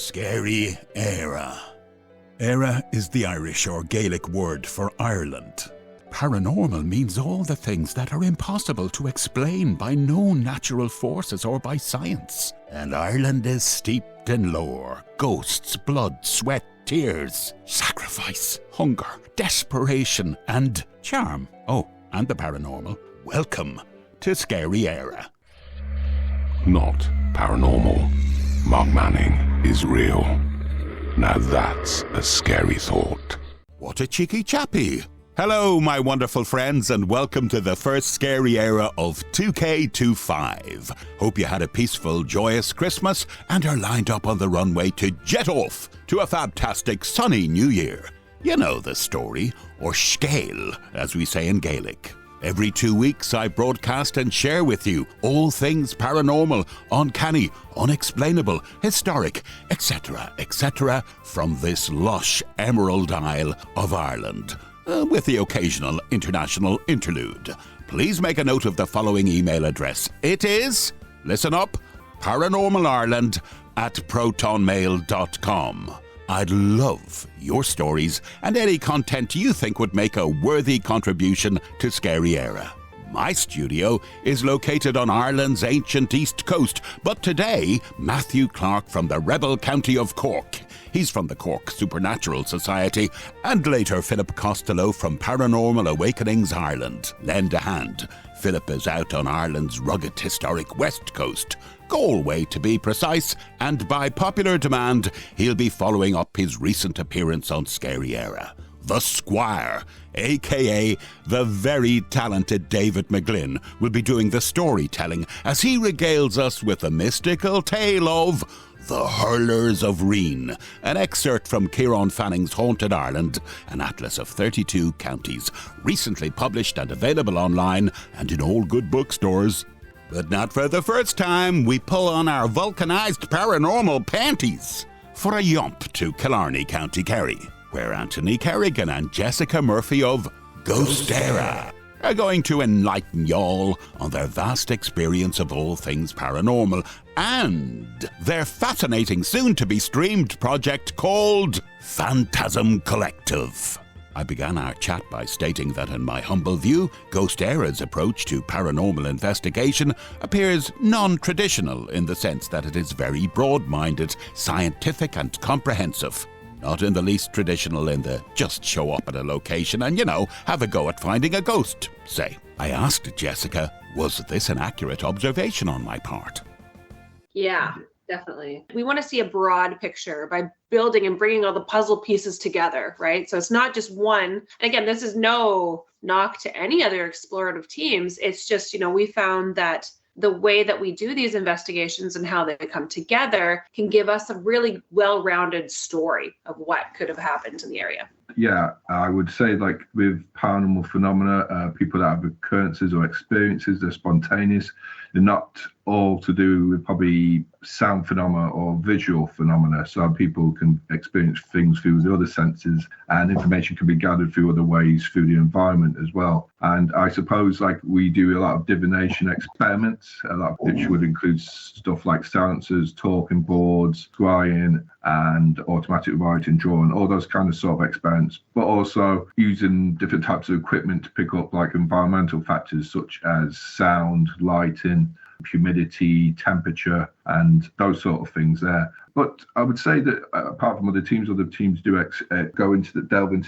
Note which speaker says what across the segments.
Speaker 1: Scary Eire. Eire is the Irish or Gaelic word for Ireland. Paranormal means all the things that are impossible to explain by known natural forces or by science. And Ireland is steeped in lore, ghosts, blood, sweat, tears, sacrifice, hunger, desperation, and charm. Oh, and the paranormal. Welcome to Scary Eire.
Speaker 2: Not paranormal. Mark Manning is real. Now that's a scary thought.
Speaker 1: What a cheeky chappy. Hello, my wonderful friends, and welcome to the first Scary Eire of 2K25. Hope you had a peaceful, joyous Christmas and are lined up on the runway to jet off to a fantastic sunny new year. You know the story, or scale, as we say in Gaelic. Every 2 weeks I broadcast and share with you all things paranormal, uncanny, unexplainable, historic, etc., etc. from this lush Emerald Isle of Ireland. With the occasional international interlude. Please make a note of the following email address. It is, listen up, paranormalireland@protonmail.com. I'd love your stories and any content you think would make a worthy contribution to Scary Eire. My studio is located on Ireland's ancient east coast, but today, Matthew Clarke from the rebel county of Cork. He's from the Cork Supernatural Society, and later Philip Costello from Paranormal Awakenings Ireland. Lend a hand. Philip is out on Ireland's rugged historic west coast, Galway to be precise, and by popular demand, he'll be following up his recent appearance on Scary Eire. The Squire, a.k.a. the very talented David McGlynn, will be doing the storytelling as he regales us with the mystical tale of The Hurlers of Reen, an excerpt from Kieran Fanning's Haunted Ireland, an atlas of 32 counties, recently published and available online and in all good bookstores. But not for the first time, we pull on our vulcanized paranormal panties for a yomp to Killarney, County Kerry, where Anthony Kerrigan and Jessica Murphy of Ghost Eire are going to enlighten y'all on their vast experience of all things paranormal and their fascinating soon-to-be-streamed project called Phantasm Collective. I began our chat by stating that in my humble view, Ghost Eire's approach to paranormal investigation appears non-traditional in the sense that it is very broad-minded, scientific and comprehensive. Not in the least traditional in the just show up at a location and, have a go at finding a ghost, say. I asked Jessica, was this an accurate observation on my part?
Speaker 3: Yeah, definitely. We want to see a broad picture by building and bringing all the puzzle pieces together, right? So it's not just one. And again, this is no knock to any other explorative teams. It's just, we found that the way that we do these investigations and how they come together can give us a really well-rounded story of what could have happened in the area.
Speaker 4: Yeah, I would say like with paranormal phenomena, people that have occurrences or experiences, they're spontaneous. They're not all to do with probably sound phenomena or visual phenomena. Some people can experience things through the other senses, and information can be gathered through other ways, through the environment as well. And I suppose like we do a lot of divination experiments, a lot of which would include stuff like silencers, talking boards, scrying, and automatic writing, drawing, all those kind of sort of experiments, but also using different types of equipment to pick up like environmental factors such as sound, lighting, humidity, temperature, and those sort of things there. But I would say that apart from other teams do delve into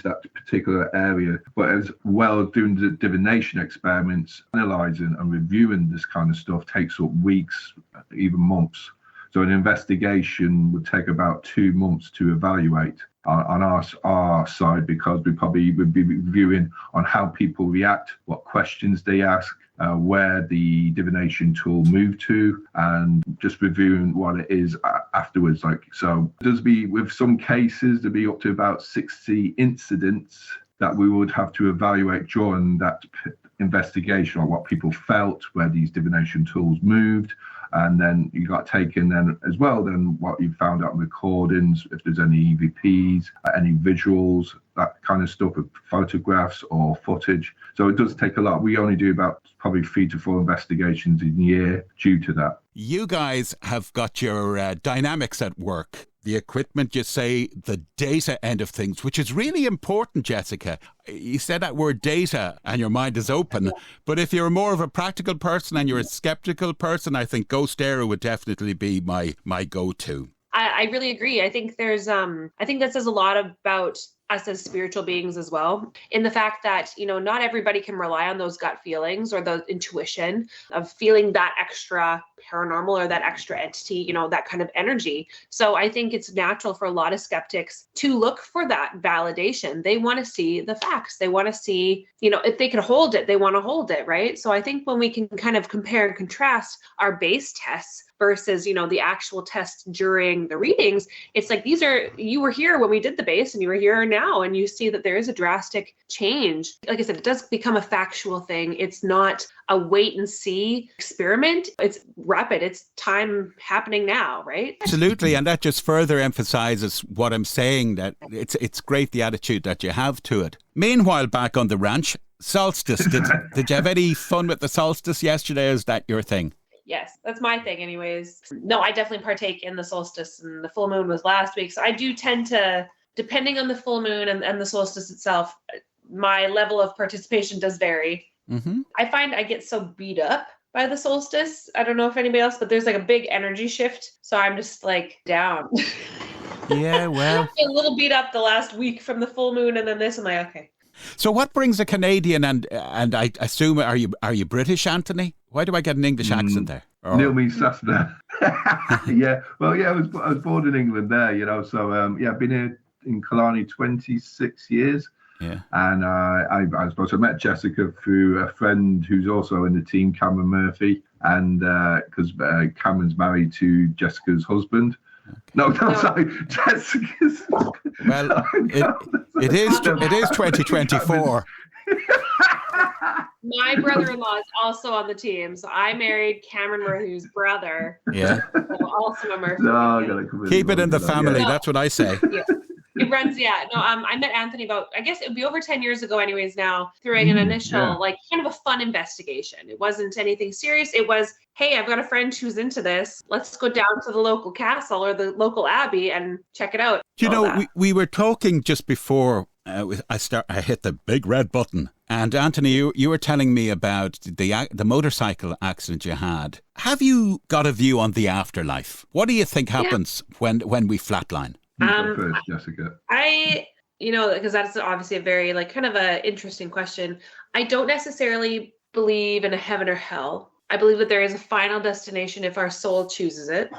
Speaker 4: that particular area, but as well as doing the divination experiments, analysing and reviewing this kind of stuff takes up weeks, even months. So an investigation would take about 2 months to evaluate on our side, because we probably would be reviewing on how people react, what questions they ask, where the divination tool moved to, and just reviewing what it is afterwards. So there's with some cases, there'd be up to about 60 incidents that we would have to evaluate during that investigation on what people felt, where these divination tools moved. And then you got taken then as well, then what you found out in recordings, if there's any EVPs, any visuals, that kind of stuff, with photographs or footage. So it does take a lot. We only do about probably 3 to 4 investigations a year due to that.
Speaker 1: You guys have got your dynamics at work the equipment, you say the data end of things, which is really important, Jessica. You said that word data and your mind is open. But if you're more of a practical person and you're a skeptical person, I think Ghost Eire would definitely be my go-to.
Speaker 3: I really agree. I think I think that says a lot about us as spiritual beings as well, in the fact that, not everybody can rely on those gut feelings or the intuition of feeling that extra paranormal or that extra entity, that kind of energy. So I think it's natural for a lot of skeptics to look for that validation. They want to see the facts. They want to see, if they can hold it, they want to hold it, right? So I think when we can kind of compare and contrast our base tests versus, the actual tests during the readings, it's like you were here when we did the base and you were here now, and you see that there is a drastic change. Like I said, it does become a factual thing. It's not a wait and see experiment. It's rapid. It's time happening now, right?
Speaker 1: Absolutely. And that just further emphasizes what I'm saying, that it's great, the attitude that you have to it. Meanwhile, back on the ranch, solstice, did you have any fun with the solstice yesterday? Is that your thing?
Speaker 3: Yes, that's my thing anyways. No, I definitely partake in the solstice, and the full moon was last week. So I do tend to, depending on the full moon and the solstice itself, my level of participation does vary. Mm-hmm. I find I get so beat up by the solstice. I don't know if anybody else, but there's like a big energy shift. So I'm just like down.
Speaker 1: Yeah, well.
Speaker 3: A little beat up the last week from the full moon, and then this, I'm like, okay.
Speaker 1: So what brings a Canadian and I assume, are you British, Anthony? Why do I get an English accent there?
Speaker 4: Neil means Saturday. Yeah, well, yeah, I was born in England there, so I've been here in Killarney 26 years.
Speaker 1: Yeah.
Speaker 4: And I met Jessica through a friend who's also in the team, Cameron Murphy, and because Cameron's married to Jessica's husband. Okay. No, sorry, Jessica's.
Speaker 1: Well, it is 2024.
Speaker 3: My brother-in-law is also on the team, so I married Cameron Murphy's brother.
Speaker 1: Yeah.
Speaker 3: So also a Murphy.
Speaker 1: No, keep it in the family. Yeah. That's what I say.
Speaker 3: Yeah. It runs, yeah. No, I met Anthony about, I guess it would be over 10 years ago anyways now, through an initial, kind of a fun investigation. It wasn't anything serious. It was, hey, I've got a friend who's into this. Let's go down to the local castle or the local abbey and check it out.
Speaker 1: We were talking just before I hit the big red button. And Anthony, you were telling me about the motorcycle accident you had. Have you got a view on the afterlife? What do you think happens when we flatline?
Speaker 4: First, Jessica.
Speaker 3: Because that's obviously a very kind of a interesting question. I don't necessarily believe in a heaven or hell. I believe that there is a final destination if our soul chooses it.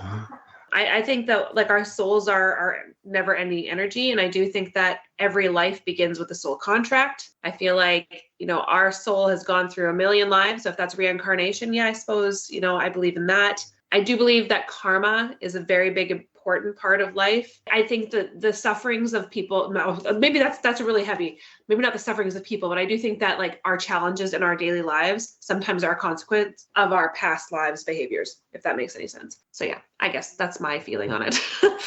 Speaker 3: I think that our souls are never ending energy. And I do think that every life begins with a soul contract. I feel like, our soul has gone through a million lives. So if that's reincarnation, I suppose, I believe in that. I do believe that karma is a very big, important part of life. I think that the sufferings of people, maybe that's a really heavy, maybe not the sufferings of people, but I do think that our challenges in our daily lives sometimes are a consequence of our past lives' behaviors, if that makes any sense. So yeah, I guess that's my feeling on it.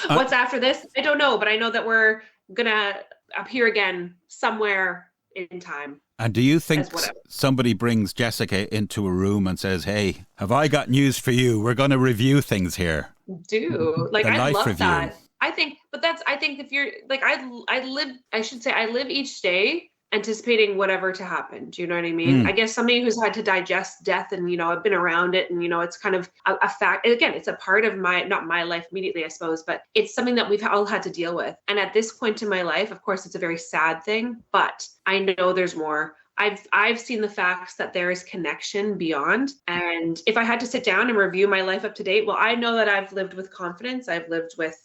Speaker 3: What's after this? I don't know, but I know that we're going to appear again somewhere in time.
Speaker 1: And do you think somebody brings Jessica into a room and says, hey, have I got news for you? We're going to review things here.
Speaker 3: I love review. That. I think if you're I live each day anticipating whatever to happen. Do you know what I mean? I guess somebody who's had to digest death and, I've been around it and, it's kind of a fact. Again, it's a part of not my life immediately, I suppose, but it's something that we've all had to deal with. And at this point in my life, of course, it's a very sad thing, but I know there's more. I've seen the facts that there is connection beyond. And if I had to sit down and review my life up to date, well, I know that I've lived with confidence. I've lived with,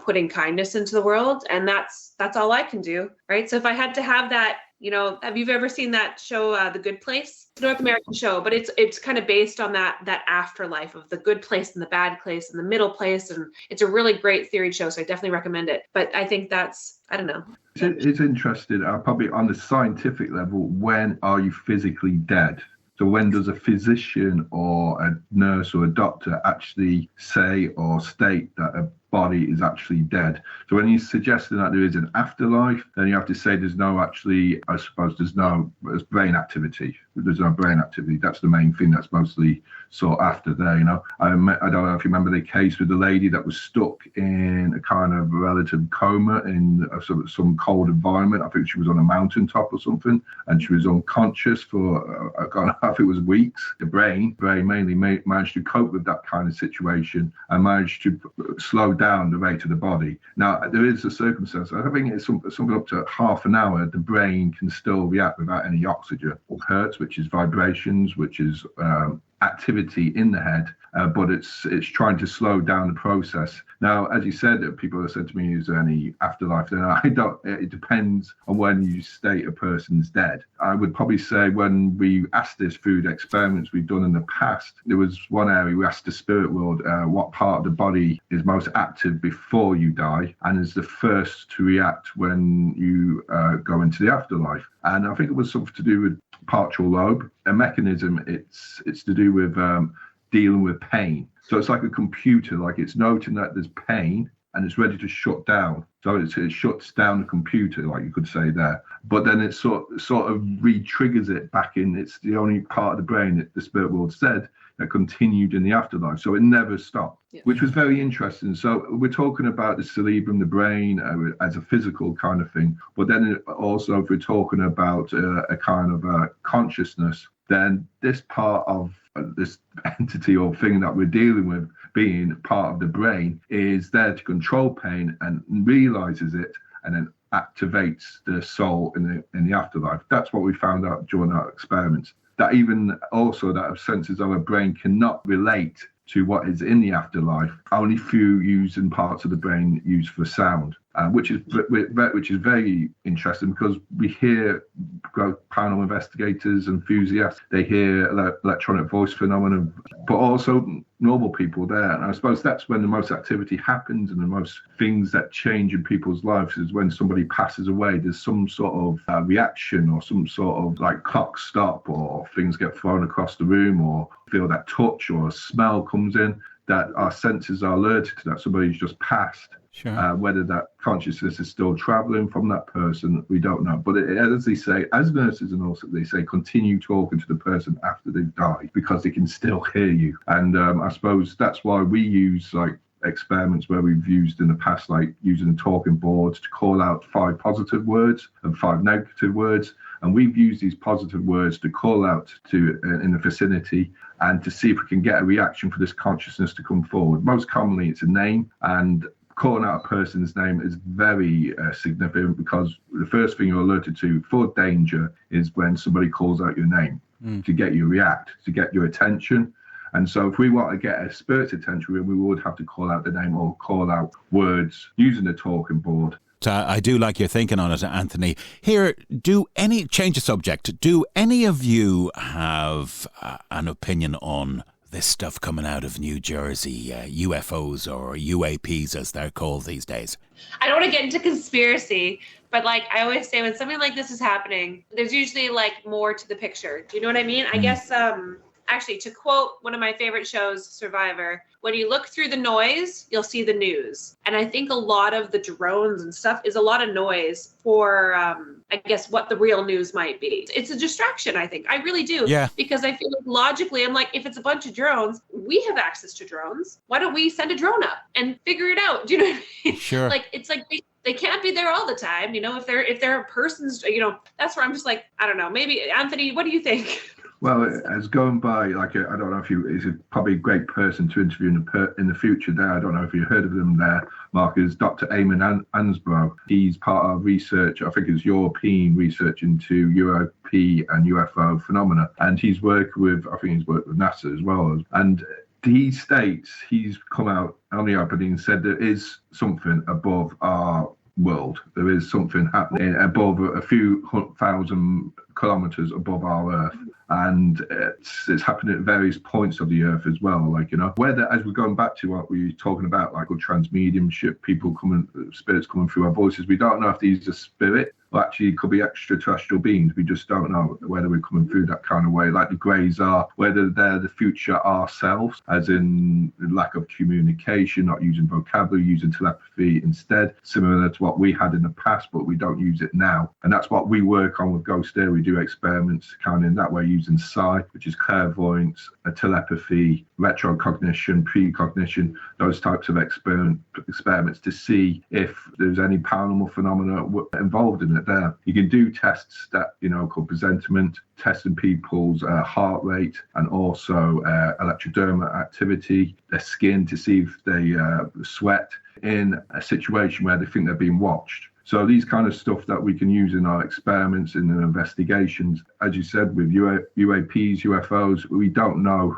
Speaker 3: putting kindness into the world. And that's all I can do. Right. So if I had to have that, have you ever seen that show, The Good Place? It's a North American show, but it's kind of based on that afterlife of the good place and the bad place and the middle place. And it's a really great theory show. So I definitely recommend it. But I think I don't know.
Speaker 4: It's interesting. Probably on the scientific level, when are you physically dead? So when does a physician or a nurse or a doctor actually say or state that a body is actually dead. So when you're suggesting that there is an afterlife, then you have to say there's no actually, I suppose there's brain activity. There's no brain activity. That's the main thing that's mostly sought after there, you know. I don't know if you remember the case with the lady that was stuck in a kind of relative coma in sort of some cold environment. I think she was on a mountaintop or something, and she was unconscious for, I don't know if it was weeks. The brain mainly managed to cope with that kind of situation and managed to slow down the rate of the body. Now, there is a circumstance, I think it's something up to half an hour, the brain can still react without any oxygen. Hertz, which is vibrations, which is activity in the head, but it's trying to slow down the process. Now, as you said, people have said to me, is there any afterlife? Then I don't. It depends on when you state a person's dead. I would probably say when we asked this through the experiments we've done in the past, there was one area we asked the spirit world what part of the body is most active before you die and is the first to react when you go into the afterlife. And I think it was something to do with partial lobe, a mechanism. It's to do with dealing with pain. So it's like a computer, like it's noting that there's pain and it's ready to shut down. So it shuts down the computer, like you could say there. But then it sort of re-triggers it back in. It's the only part of the brain that the spirit world said that continued in the afterlife. So it never stopped, which was very interesting. So we're talking about the cerebrum, the brain, as a physical kind of thing. But then also, if we're talking about a kind of consciousness, then this part of this entity or thing that we're dealing with, being part of the brain, is there to control pain and realizes it and then activates the soul in the afterlife. That's what we found out during our experiments. That even also that senses of our brain cannot relate to what is in the afterlife, only through using parts of the brain used for sound, which is very interesting, because we hear paranormal investigators, enthusiasts, they hear electronic voice phenomenon, but also normal people there. And I suppose that's when the most activity happens, and the most things that change in people's lives is when somebody passes away. There's some sort of reaction, or some sort of like clock stop, or things get thrown across the room, or feel that touch or a smell comes in, that our senses are alerted to that somebody's just passed.
Speaker 1: Sure.
Speaker 4: Whether that consciousness is still traveling from that person, we don't know. But as they say, as nurses, and also they say, continue talking to the person after they've died, because they can still hear you. And I suppose that's why we use like experiments where we've used in the past, like using a talking board to call out 5 positive words and 5 negative words. And we've used these positive words to call out to in the vicinity and to see if we can get a reaction for this consciousness to come forward. Most commonly, it's a name, and calling out a person's name is very significant, because the first thing you're alerted to for danger is when somebody calls out your name to get you to react, to get your attention. And so if we want to get a spirit's attention, we would have to call out the name or call out words using the talking board.
Speaker 1: I do like your thinking on it, Anthony. Here, change the subject, do any of you have an opinion on this stuff coming out of New Jersey, UFOs or UAPs as they're called these days?
Speaker 3: I don't want to get into conspiracy, but like I always say, when something like this is happening, there's usually like more to the picture. Do you know what I mean? I guess, actually, to quote one of my favorite shows, Survivor, when you look through the noise, you'll see the news. And I think a lot of the drones and stuff is a lot of noise for, I guess, what the real news might be. It's a distraction, I think. I really do. Yeah. Because I feel like logically, I'm like, if it's a bunch of drones, we have access to drones. Why don't we send a drone up and figure it out? Do you know what I mean? Sure. Like, it's like they can't be there all the time. You know, if they're persons, you know, that's where I'm just like, I don't know. Maybe, Anthony, what do you think?
Speaker 4: Well, as going by, like, I don't know if he's probably a great person to interview in the future there. I don't know if you heard of him there, Mark, is Dr. Eamon Ansbro. He's part of research, I think it's European research into UAP and UFO phenomena. And he's worked with NASA as well. And he states, he's come out on the opening and said there is something above our world. There is something happening above a few thousand kilometers above our Earth. And it's happening at various points of the Earth as well. Like, you know, whether, as we're going back to what we were talking about, like transmediumship, people coming, spirits coming through our voices, we don't know if these are spirit or actually it could be extraterrestrial beings. We just don't know whether we're coming through that kind of way, like the Greys are, whether they're the future ourselves, as in lack of communication, not using vocabulary, using telepathy instead, similar to what we had in the past, but we don't use it now. And that's what we work on with Ghost Theory. We do experiments kind of in that way, using psi, which is clairvoyance, telepathy, retrocognition, precognition, those types of experiments to see if there's any paranormal phenomena involved in it there. You can do tests that, you know, called presentiment, testing people's heart rate and also electrodermal activity, their skin, to see if they sweat in a situation where they think they're being watched. So these kind of stuff that we can use in our experiments, in the investigations. As you said, with UAPs, UFOs, we don't know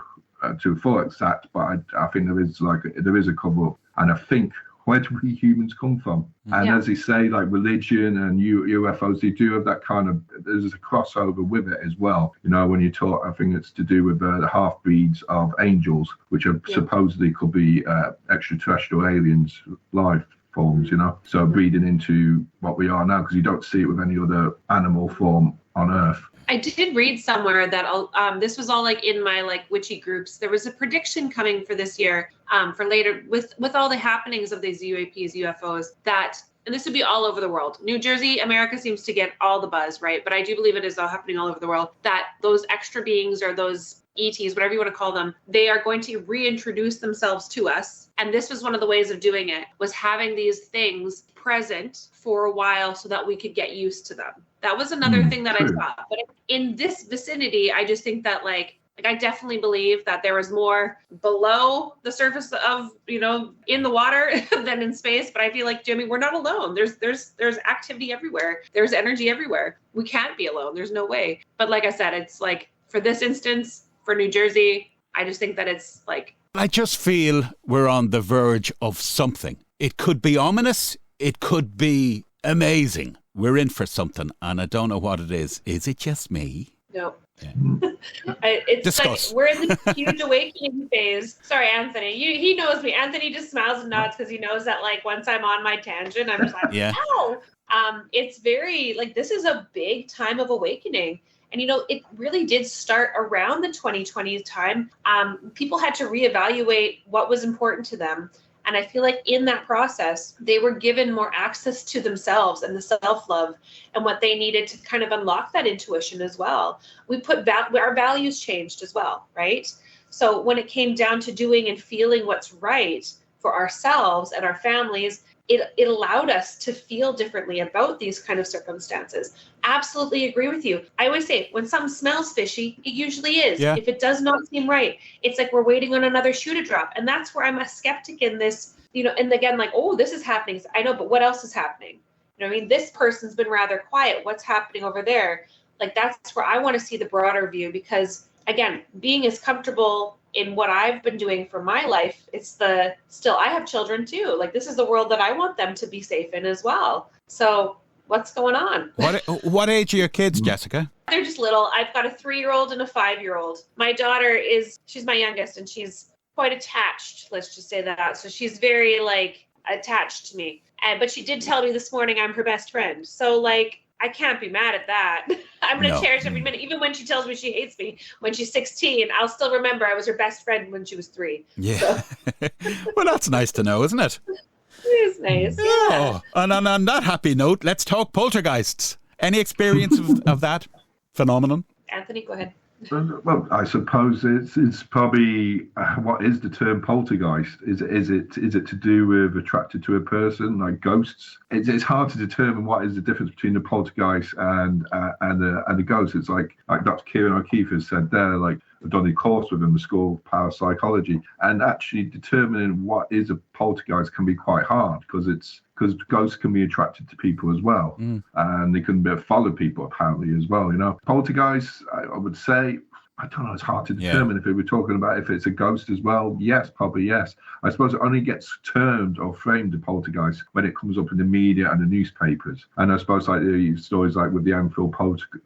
Speaker 4: to a full extent, but I think there is a cover-up. And I think, where do we humans come from? And as they say, like religion and UFOs, they do have that kind of, there's a crossover with it as well. You know, when you talk, I think it's to do with the half-breeds of angels, which are supposedly could be extraterrestrial aliens, life forms, you know, so breeding into what we are now, because you don't see it with any other animal form on Earth.
Speaker 3: I did read somewhere that this was all like in my like witchy groups. There was a prediction coming for this year, for later with all the happenings of these UAPs, UFOs, that, and this would be all over the world. New Jersey, America seems to get all the buzz, right? But I do believe it is all happening all over the world, that those extra beings or those ETs, whatever you want to call them, they are going to reintroduce themselves to us. And this was one of the ways of doing it, was having these things present for a while so that we could get used to them. That was another thing that I saw. But in this vicinity, I just think that like I definitely believe that there was more below the surface of, you know, in the water than in space. But I feel like, Jimmy, we're not alone. There's activity everywhere. There's energy everywhere. We can't be alone. There's no way. But like I said, it's like, for this instance, for New Jersey, I just think that it's like,
Speaker 1: I just feel we're on the verge of something. It could be ominous. It could be amazing. We're in for something, and I don't know what it is. Is it just me?
Speaker 3: No.
Speaker 1: Yeah.
Speaker 3: It's
Speaker 1: Discuss.
Speaker 3: like we're in this huge awakening phase. Sorry, Anthony. He knows me. Anthony just smiles and nods because he knows that like once I'm on my tangent, I'm just like, ow. It's very like, this is a big time of awakening. And, you know, it really did start around the 2020 time. People had to reevaluate what was important to them. And I feel like in that process, they were given more access to themselves and the self-love and what they needed to kind of unlock that intuition as well. We put our values changed as well, right? So when it came down to doing and feeling what's right for ourselves and our families, it allowed us to feel differently about these kind of circumstances. Absolutely agree with you. I always say, when something smells fishy, it usually is. Yeah. If it does not seem right, it's like we're waiting on another shoe to drop. And that's where I'm a skeptic in this, you know, and again, like, oh, this is happening. I know, but what else is happening? You know what I mean? This person's been rather quiet. What's happening over there? Like, that's where I want to see the broader view, because again, being as comfortable in what I've been doing for my life, still I have children too. Like, this is the world that I want them to be safe in as well. So what's going on?
Speaker 1: What age are your kids, Jessica?
Speaker 3: They're just little. I've got a 3-year-old and a 5-year-old. My daughter she's my youngest, and she's quite attached. Let's just say that. So she's very like attached to me. But she did tell me this morning I'm her best friend. So like, I can't be mad at that. I'm going to cherish every minute. Even when she tells me she hates me, when she's 16, I'll still remember I was her best friend when she was 3.
Speaker 1: Yeah. So. Well, that's nice to know, isn't it?
Speaker 3: It is nice. Yeah.
Speaker 1: Oh, and on that happy note, let's talk poltergeists. Any experience of that phenomenon?
Speaker 3: Anthony, go ahead.
Speaker 4: Well, I suppose it's probably what is the term poltergeist? Is it to do with attracted to a person, like ghosts? It's hard to determine what is the difference between the poltergeist and the ghost. It's like Dr. Kieran O'Keefe has said there, like I've done a course with him, the School of Parapsychology, and actually determining what is a poltergeist can be quite hard because ghosts can be attracted to people as well, and they can follow people apparently as well. You know, poltergeists, I would say, I don't know, it's hard to determine if we're talking about if it's a ghost as well. Yes, probably yes. I suppose it only gets termed or framed a poltergeist when it comes up in the media and the newspapers. And I suppose like the stories like with the Enfield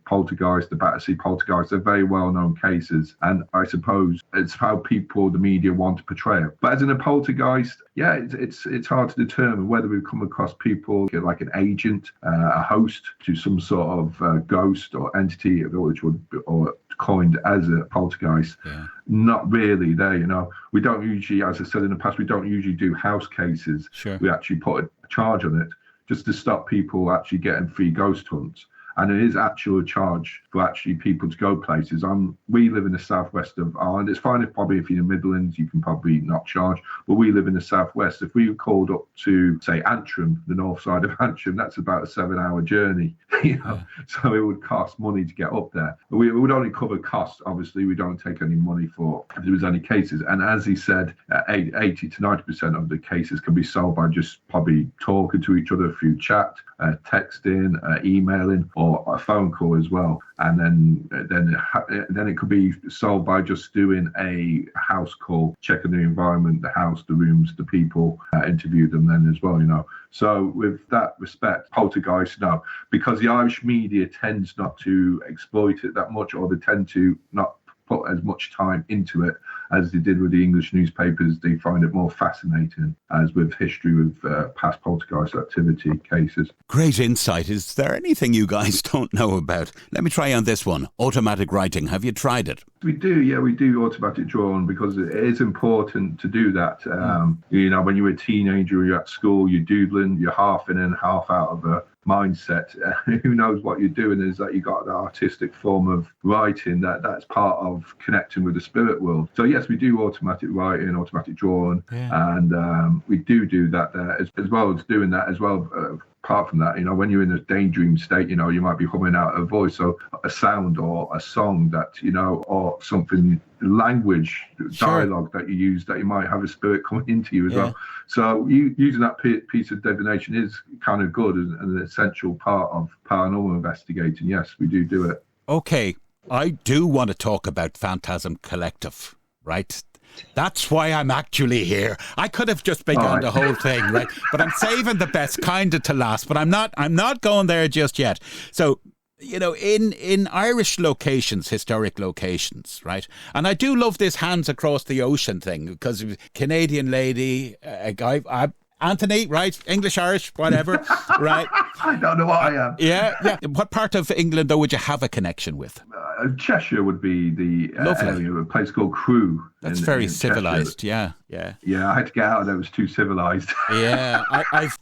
Speaker 4: poltergeist, the Battersea poltergeist, they're very well-known cases. And I suppose it's how people, the media, want to portray it. But as in a poltergeist, yeah, it's hard to determine whether we've come across people like an agent, a host to some sort of ghost or entity, which would or coined as a poltergeist. Not really there, you know. We don't usually, as I said in the past, we don't usually do house cases. We actually put a charge on it just to stop people actually getting free ghost hunts. And it is actually a charge for actually people to go places. We live in the southwest of Ireland. It's fine if you're in the Midlands, you can probably not charge. But we live in the southwest. If we were called up to, say, Antrim, the north side of Antrim, that's about a 7-hour journey. You know, so it would cost money to get up there. But we would only cover costs. Obviously, we don't take any money for if there was any cases. And as he said, 80 to 90% of the cases can be solved by just probably talking to each other through chat, texting, emailing, or a phone call as well. And then it could be solved by just doing a house call, checking the environment, the house, the rooms, the people, interview them then as well, you know. So with that respect, poltergeist, no, because the Irish media tends not to exploit it that much, or they tend to not put as much time into it as they did with the English newspapers. They find it more fascinating, as with history with past poltergeist activity cases.
Speaker 1: Great insight. Is there anything you guys don't know about? Let me try on this one. Automatic writing. Have you tried it?
Speaker 4: We do automatic drawing, because it is important to do that. You know, when you're a teenager, you're at school, you're doodling, you're half in and half out of a mindset. Who knows what you're doing? Is that you got the artistic form of writing that's part of connecting with the spirit world. So yes, we do automatic writing, automatic drawing, and we do that there as well as doing that as well. Apart from that, you know, when you're in a daydream state, you know, you might be humming out a voice, so a sound or a song that, you know, or something, language, dialogue that you use, that you might have a spirit coming into you as well. So using that piece of divination is kind of good and an essential part of paranormal investigating. Yes, we do it.
Speaker 1: Okay, I do want to talk about Phantasm Collective, right? That's why I'm actually here. I could have just begun the whole thing, right? But I'm saving the best kind of to last. But I'm not going there just yet. So, you know, in Irish locations, historic locations, right? And I do love this hands across the ocean thing, because Canadian lady, a guy, Anthony, right? English, Irish, whatever, right?
Speaker 4: I don't know what I am.
Speaker 1: Yeah. What part of England, though, would you have a connection with?
Speaker 4: Cheshire would be the area, a place called Crewe.
Speaker 1: That's very civilised, yeah.
Speaker 4: Yeah, I had to get out of there, it was too civilised.
Speaker 1: Yeah,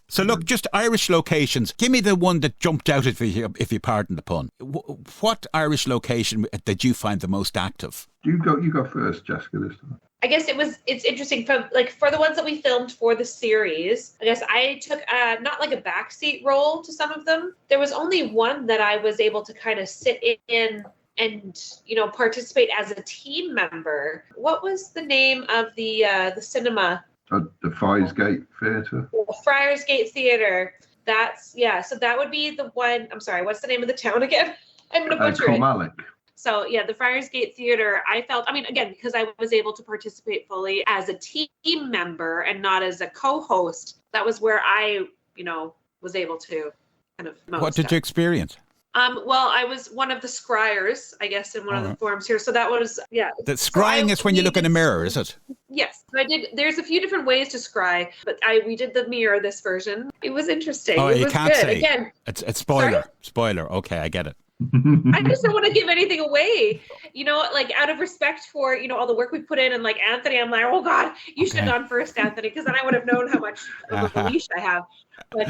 Speaker 1: so look, just Irish locations. Give me the one that jumped out at you, if you pardon the pun. What Irish location did you find the most active?
Speaker 4: You go first, Jessica, this time.
Speaker 3: I guess it's interesting for the ones that we filmed for the series. I guess I took not like a backseat role to some of them. There was only one that I was able to kind of sit in and, you know, participate as a team member. What was the name of the cinema?
Speaker 4: The Friars Gate Theatre.
Speaker 3: Friars Gate Theatre. So that would be the one. I'm sorry, what's the name of the town again? I'm going to butcher it. So yeah, the Friars Gate Theatre, I felt, again, because I was able to participate fully as a team member and not as a co-host, that was where I, you know, was able to kind of most.
Speaker 1: What did you experience?
Speaker 3: Well, I was one of the scryers, I guess, in one of the forums here. So that was,
Speaker 1: The scrying is when you look in a mirror, is it?
Speaker 3: Yes. So there's a few different ways to scry, but we did the mirror, this version. It was interesting.
Speaker 1: Oh,
Speaker 3: it
Speaker 1: you
Speaker 3: was
Speaker 1: can't
Speaker 3: good.
Speaker 1: say.
Speaker 3: Again,
Speaker 1: it's spoiler.
Speaker 3: Sorry?
Speaker 1: Spoiler. Okay, I get it.
Speaker 3: I just don't want to give anything away, you know, like out of respect for, you know, all the work we put in, and like Anthony, I'm like, oh God, you should have gone first, Anthony, because then I would have known how much of a leash I have. But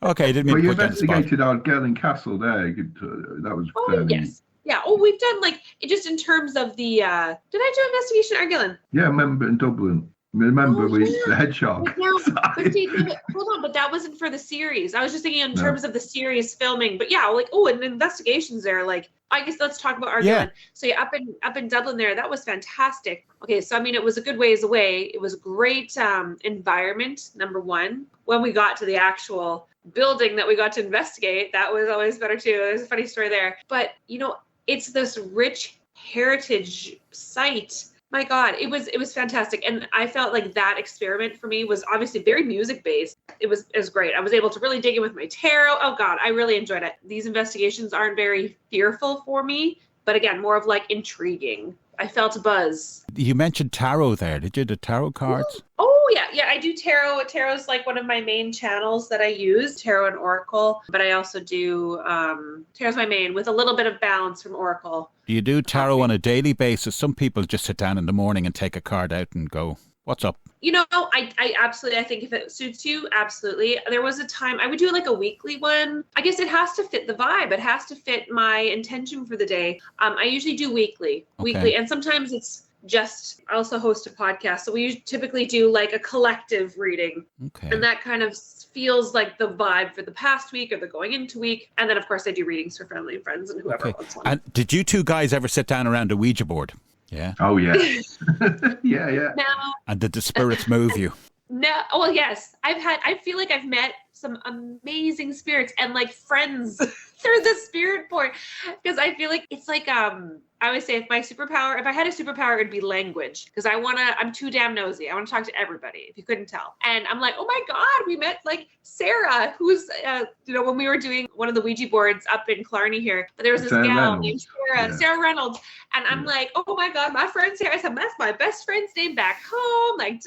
Speaker 1: okay, didn't mean
Speaker 4: you
Speaker 1: to put
Speaker 4: investigated our Girling Castle there. That was
Speaker 3: yes. Yeah. Oh, we've done like just in terms of the. Did I do investigation at Argyllin?
Speaker 4: Yeah, I remember in Dublin. Remember the head shark.
Speaker 3: But see, hold on, but that wasn't for the series. I was just thinking in terms of the series filming. But yeah, like and investigations there. Like I guess let's talk about Argyllin. Yeah. So yeah, up in Dublin there, that was fantastic. Okay, so it was a good ways away. It was a great environment. Number one, when we got to the actual building that we got to investigate, that was always better too. There's a funny story there. But you know, it's this rich heritage site. My God, it was fantastic. And I felt like that experiment for me was obviously very music based. It was great. I was able to really dig in with my tarot. Oh God, I really enjoyed it. These investigations aren't very fearful for me, but again, more of like intriguing. I felt a buzz.
Speaker 1: You mentioned tarot there. Did you do tarot cards?
Speaker 3: Oh yeah, I do tarot. Tarot's like one of my main channels that I use, tarot and oracle. But I also do tarot's my main with a little bit of balance from oracle.
Speaker 1: Do you do tarot on a daily basis? Some people just sit down in the morning and take a card out and go, what's up?
Speaker 3: You know, I absolutely, I think if it suits you, absolutely. There was a time I would do like a weekly one. I guess it has to fit the vibe. It has to fit my intention for the day. I usually do weekly, and sometimes it's just, I also host a podcast. So we typically do like a collective reading. Okay. And that kind of feels like the vibe for the past week or the going into week. And then of course I do readings for family and friends and whoever wants one.
Speaker 1: And did you two guys ever sit down around a Ouija board? Yeah.
Speaker 4: Oh yeah. yeah.
Speaker 3: No.
Speaker 1: And did the spirits move you?
Speaker 3: No. Well, yes. I feel like I've met some amazing spirits and like friends through the spirit board, because I feel like it's like I always say if I had a superpower, it'd be language, because I'm too damn nosy. I want to talk to everybody, if you couldn't tell. And I'm like, oh my God, we met like Sarah, who's, when we were doing one of the Ouija boards up in Clarke here, there was this gal named Sarah Reynolds. And I'm like, oh my God, my friend Sarah. I said, that's my best friend's name back home. Like,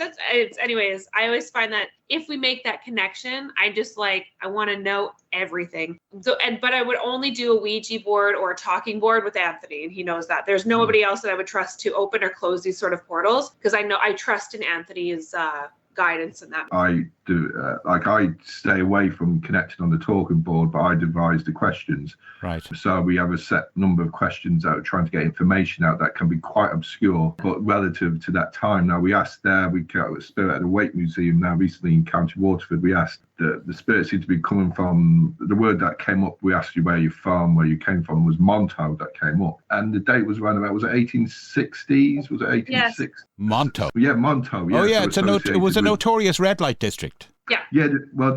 Speaker 3: anyways, I always find that if we make that connection, I just like, I want to know everything. But I would only do a Ouija board or a talking board with Anthony, and he knows that. There's nobody else that I would trust to open or close these sort of portals, because I trust in Anthony's guidance in that.
Speaker 4: I do, I stay away from connecting on the talking board, but I devise the questions.
Speaker 1: Right.
Speaker 4: So we have a set number of questions out, trying to get information out that can be quite obscure, but relative to that time. Now we asked we got a spirit at the Wake Museum now recently in County Waterford. We asked the spirit seemed to be coming from, the word that came up, we asked you where you're from, where you came from, was Monto that came up. And the date was around about, was it 1860s? Was it 1860s?
Speaker 3: Yes.
Speaker 1: Monto.
Speaker 4: Yeah, Monto. Yeah.
Speaker 1: Oh yeah, so it was a notorious red light district.
Speaker 3: Yeah.
Speaker 4: Yeah. Well,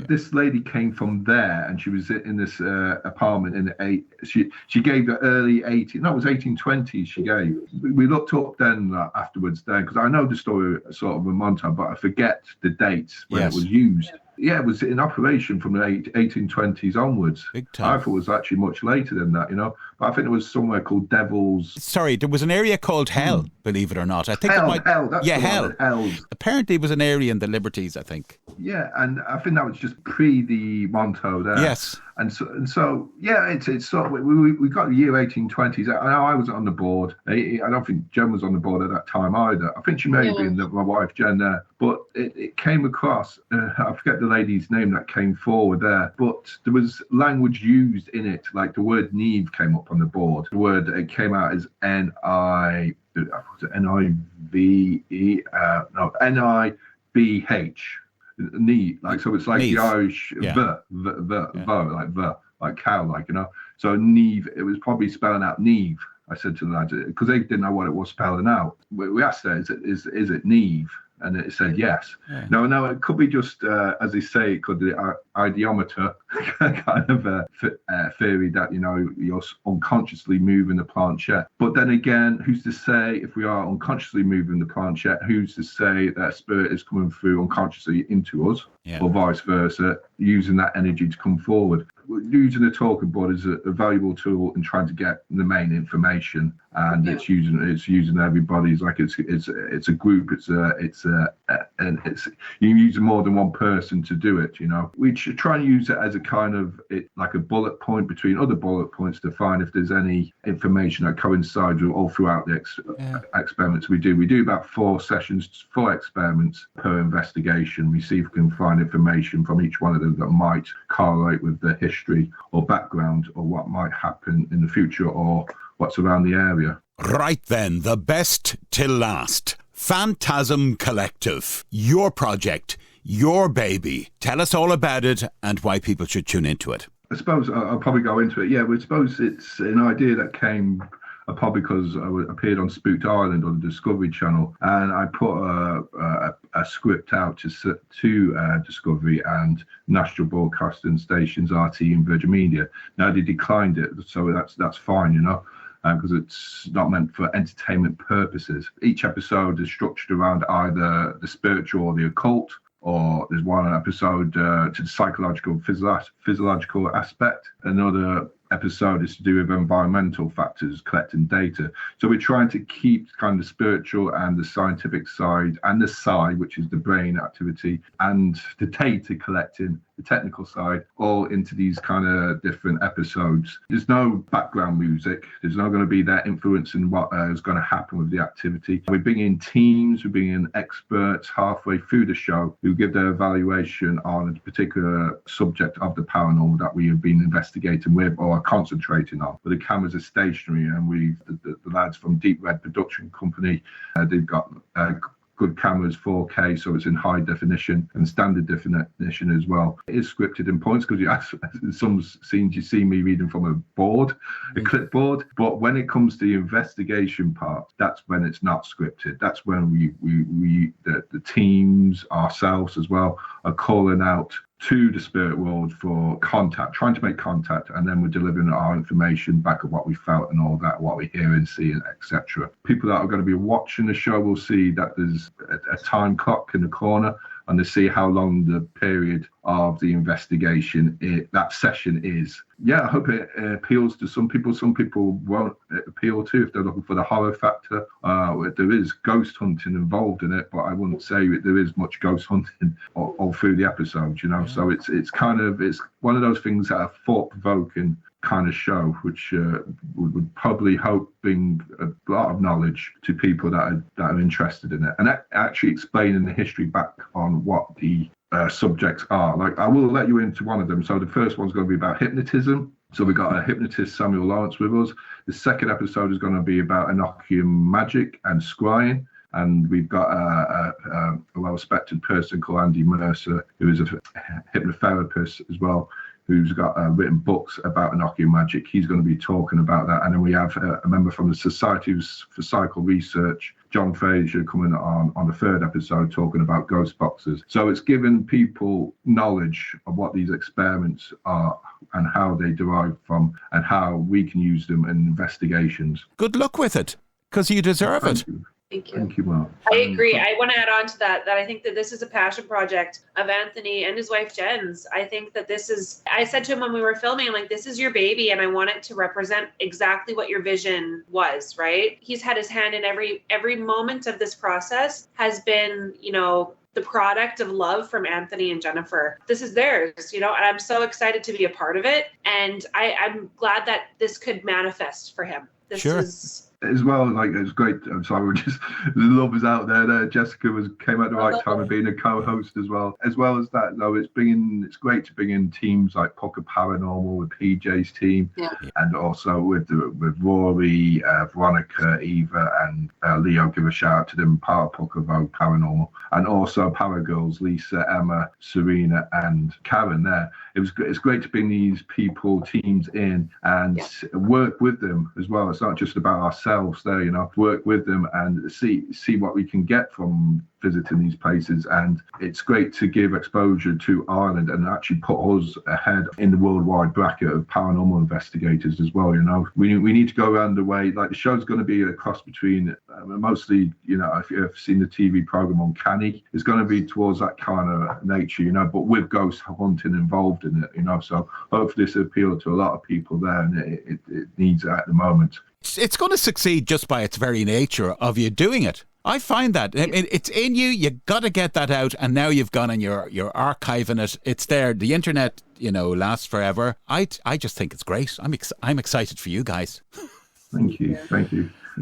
Speaker 4: this lady came from there, and she was in this apartment in the She gave the early 1820s. She gave. We looked up then afterwards because I know the story sort of of Monto, but I forget the dates when it was used. Yeah, it was in operation from the 1820s onwards.
Speaker 1: Big time.
Speaker 4: I thought it was actually much later than that, But I think it was somewhere called Devil's.
Speaker 1: Sorry, there was an area called Hell, believe it or not. I think
Speaker 4: Hell.
Speaker 1: That's Hell. Hell's. Apparently, it was an area in the Liberties, I think.
Speaker 4: Yeah, and I think that was just pre the Monto there.
Speaker 1: Yes.
Speaker 4: And so yeah, it's sort of, we got the year 1820s. I know I was on the board. I don't think Jen was on the board at that time either. I think she may have been my wife Jen there. But it came across, I forget the lady's name that came forward there, but there was language used in it, like the word Neve came up on the board. The word, it came out as N-I-V-E, N-I-B-H. Neve, like, so it's like Neve. The Irish like cow, So Neve, it was probably spelling out Neve. I said to the lads, because they didn't know what it was spelling out. We asked her, is it Neve? And it said yes. Yeah. No, it could be just, as they say, it could be ideometer kind of theory that, you're unconsciously moving the planchette. But then again, who's to say if we are unconsciously moving the planchette, who's to say that spirit is coming through unconsciously into us, or vice versa, using that energy to come forward. Using the talking board is a valuable tool in trying to get the main information, and it's using everybody's, like it's a group, and you use more than one person to do it. We should try and use it as a kind of like a bullet point between other bullet points to find if there's any information that coincides with all throughout the experiments we do. We do about 4 experiments per investigation. We see if we can find information from each one of them that might correlate with the history or background or what might happen in the future or what's around the area.
Speaker 1: Right then, the best till last. Phantasm Collective. Your project, your baby. Tell us all about it and why people should tune into it.
Speaker 4: I suppose I'll probably go into it. Yeah, I suppose it's an idea that came probably because I appeared on Spooked Ireland on the Discovery Channel, and I put a script out to Discovery and National Broadcasting Stations, RT and Virgin Media. Now they declined it, so that's fine, because it's not meant for entertainment purposes. Each episode is structured around either the spiritual or the occult, or there's one episode to the psychological, physiological aspect. Another episode is to do with environmental factors, collecting data. So we're trying to keep kind of spiritual and the scientific side, and the psi, which is the brain activity, and the data collecting, the technical side, all into these kind of different episodes. There's no background music. There's not going to be that influence in what is going to happen with the activity. We bring in teams, we bring in experts halfway through the show who give their evaluation on a particular subject of the paranormal that we have been investigating with or concentrating on. But the cameras are stationary, and the lads from Deep Red Production Company, they've got good cameras, 4K, so it's in high definition and standard definition as well. It is scripted in points because in some scenes you see me reading from a board, a clipboard. But when it comes to the investigation part, that's when it's not scripted. That's when the teams, ourselves as well, are calling out to the spirit world for contact, trying to make contact, and then we're delivering our information back of what we felt and all that, what we hear and see, etc. People that are going to be watching the show will see that there's a time clock in the corner, and they see how long the period of the investigation that session is. Yeah, I hope it appeals to some people. Some people won't appeal to if they're looking for the horror factor. There is ghost hunting involved in it, but I wouldn't say there is much ghost hunting all through the episodes, you know. Yeah. So it's one of those things that are thought-provoking kind of show, which would probably hope bring a lot of knowledge to people that are interested in it, and actually explaining the history back on what the subjects are. Like, I will let you into one of them. So the first one's going to be about hypnotism. So we got a hypnotist, Samuel Lawrence, with us. The second episode is going to be about inoculum magic and scrying. And we've got a well-respected person called Andy Mercer, who is a hypnotherapist as well, who's got written books about inoculum magic. He's going to be talking about that. And then we have a member from the Society for Psychical Research, John Fraser, coming on the third episode talking about ghost boxes. So it's giving people knowledge of what these experiments are and how they derive from and how we can use them in investigations.
Speaker 1: Good luck with it, because you deserve it.
Speaker 3: Thank you.
Speaker 4: Thank you, Mark.
Speaker 3: I agree. I want to add on to that I think that this is a passion project of Anthony and his wife Jen's. I think that I said to him when we were filming, I'm like, this is your baby, and I want it to represent exactly what your vision was, right? He's had his hand in every moment of this process has been, the product of love from Anthony and Jennifer. This is theirs, and I'm so excited to be a part of it. And I'm glad that this could manifest for him.
Speaker 1: Sure.
Speaker 4: As well, like, it's great. I'm sorry, the love is out there. Jessica came at the right time of being a co-host as well. As well as that, though, it's great to bring in teams like Pucker Paranormal with PJ's team, and also with Rory, Veronica, Eva, and Leo. Give a shout out to them, Pucker Paranormal, and also Paragirls, Lisa, Emma, Serena, and Karen. There, it's great to bring these teams in and work with them as well. It's not just about ourselves there, work with them and see what we can get from visiting these places. And it's great to give exposure to Ireland and actually put us ahead in the worldwide bracket of paranormal investigators as well. We need to go around the way, like, the show's going to be a cross between mostly, if you've seen the TV program Uncanny, it's going to be towards that kind of nature, but with ghost hunting involved in it, so hopefully this appeals to a lot of people there, and it needs it at the moment.
Speaker 1: It's going to succeed just by its very nature of you doing it. I find that it's in you. You got to get that out, and now you've gone and you're archiving it. It's there. The internet, lasts forever. I just think it's great. I'm excited for you guys.
Speaker 4: Thank you.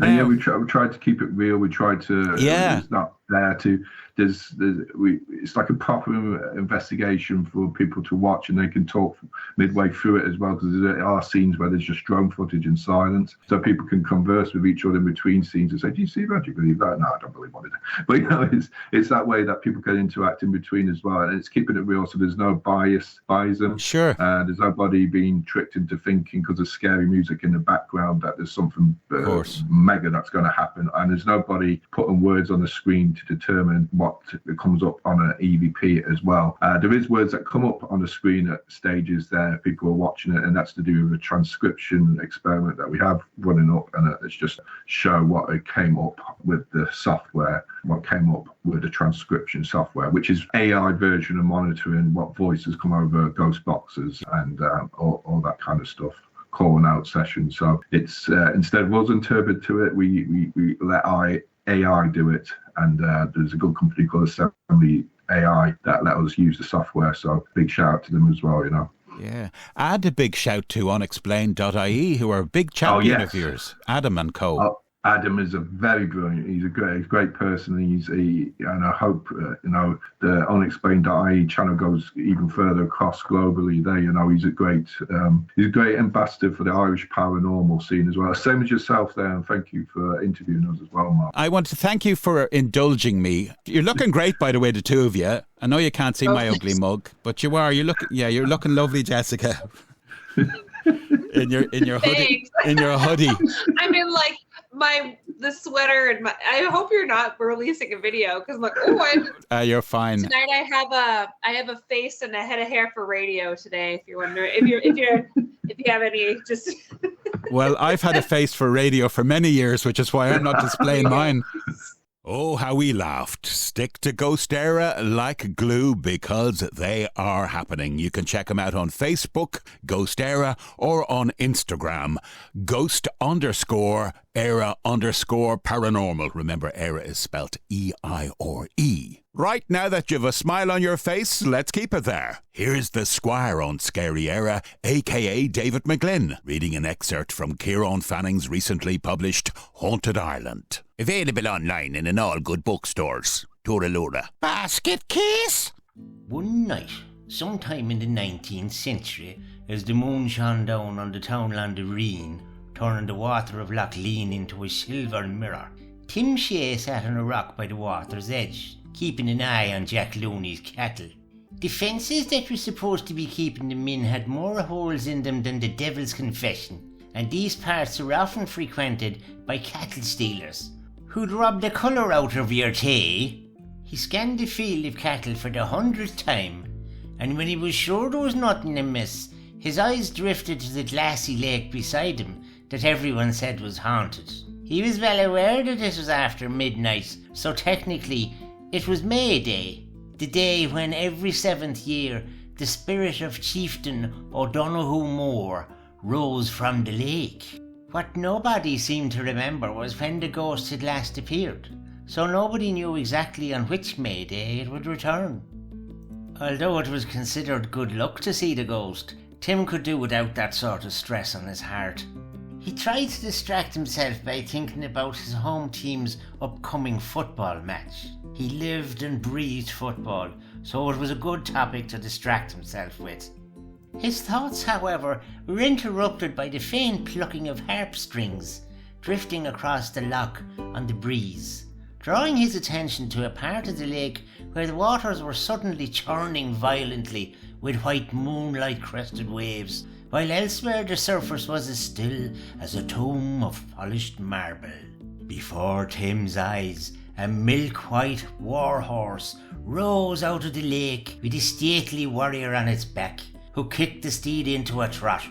Speaker 4: And we tried to keep it real. We tried to. It's not there to. It's like a proper investigation for people to watch, and they can talk midway through it as well, because there are scenes where there's just drone footage and silence, so people can converse with each other in between scenes and say, "Do you see that? Do you believe that?" No, I don't believe what it is. But it's that way that people can interact in between as well, and it's keeping it real, so there's no biasm.
Speaker 1: Sure.
Speaker 4: There's nobody being tricked into thinking because of scary music in the background that there's something mega that's going to happen, and there's nobody putting words on the screen using to determine what comes up on an EVP as well. There is words that come up on the screen at stages there. People are watching it, and that's to do with a transcription experiment that we have running up, and it's just show what it came up with the software, what came up with the transcription software, which is AI version of monitoring what voices come over ghost boxes and all that kind of stuff. Calling out sessions. So it's instead of us interpret to it, we let AI do it, and there's a good company called Assembly AI that let us use the software. So big shout out to them as well, you know.
Speaker 1: Yeah. Add a big shout to unexplained.ie, who are a big champion of yours, Adam and co.
Speaker 4: Adam is a very brilliant. He's a great person. And I hope the unexplained.ie channel goes even further across globally. There, he's a great ambassador for the Irish paranormal scene as well. Same as yourself there, and thank you for interviewing us as well, Mark.
Speaker 1: I want to thank you for indulging me. You're looking great, by the way, the two of you. I know you can't see my ugly mug, but you are. You're looking lovely, Jessica. in your hoodie. In your hoodie.
Speaker 3: I'm in like the sweater and I hope you're not releasing a video because look,
Speaker 1: you're fine.
Speaker 3: Tonight I have a face and a head of hair for radio today. If you're wondering, if you have any, just.
Speaker 1: Well, I've had a face for radio for many years, which is why I'm not displaying mine. Oh, how we laughed. Stick to Ghost Era like glue because they are happening. You can check them out on Facebook, Ghost Era, or on Instagram, Ghost_Era_paranormal. Remember, Era is spelt E-I-R-E. Right, now that you've a smile on your face, let's keep it there. Here's the Squire on Scary Era, a.k.a. David McGlynn, reading an excerpt from Kieran Fanning's recently published Haunted Ireland. Available online and in all good bookstores. Tooralora. Basket case?
Speaker 5: One night, sometime in the 19th century, as the moon shone down on the townland of Eire, turning the water of Loch Lean into a silver mirror, Tim Shea sat on a rock by the water's edge, keeping an eye on Jack Looney's cattle. The fences that were supposed to be keeping them in had more holes in them than the devil's confession, and these parts were often frequented by cattle stealers, who'd rob the colour out of your tea. He scanned the field of cattle for the 100th time, and when he was sure there was nothing amiss, his eyes drifted to the glassy lake beside him that everyone said was haunted. He was well aware that this was after midnight, so technically it was May Day, the day when every 7th year the spirit of Chieftain O'Donoghue Moore rose from the lake. What nobody seemed to remember was when the ghost had last appeared, so nobody knew exactly on which May Day it would return. Although it was considered good luck to see the ghost, Tim could do without that sort of stress on his heart. He tried to distract himself by thinking about his home team's upcoming football match. He lived and breathed football, so it was a good topic to distract himself with. His thoughts, however, were interrupted by the faint plucking of harp strings drifting across the loch on the breeze, drawing his attention to a part of the lake where the waters were suddenly churning violently with white moonlight-crested waves, while elsewhere the surface was as still as a tomb of polished marble. Before Tim's eyes, a milk-white warhorse rose out of the lake with a stately warrior on its back, who kicked the steed into a trot.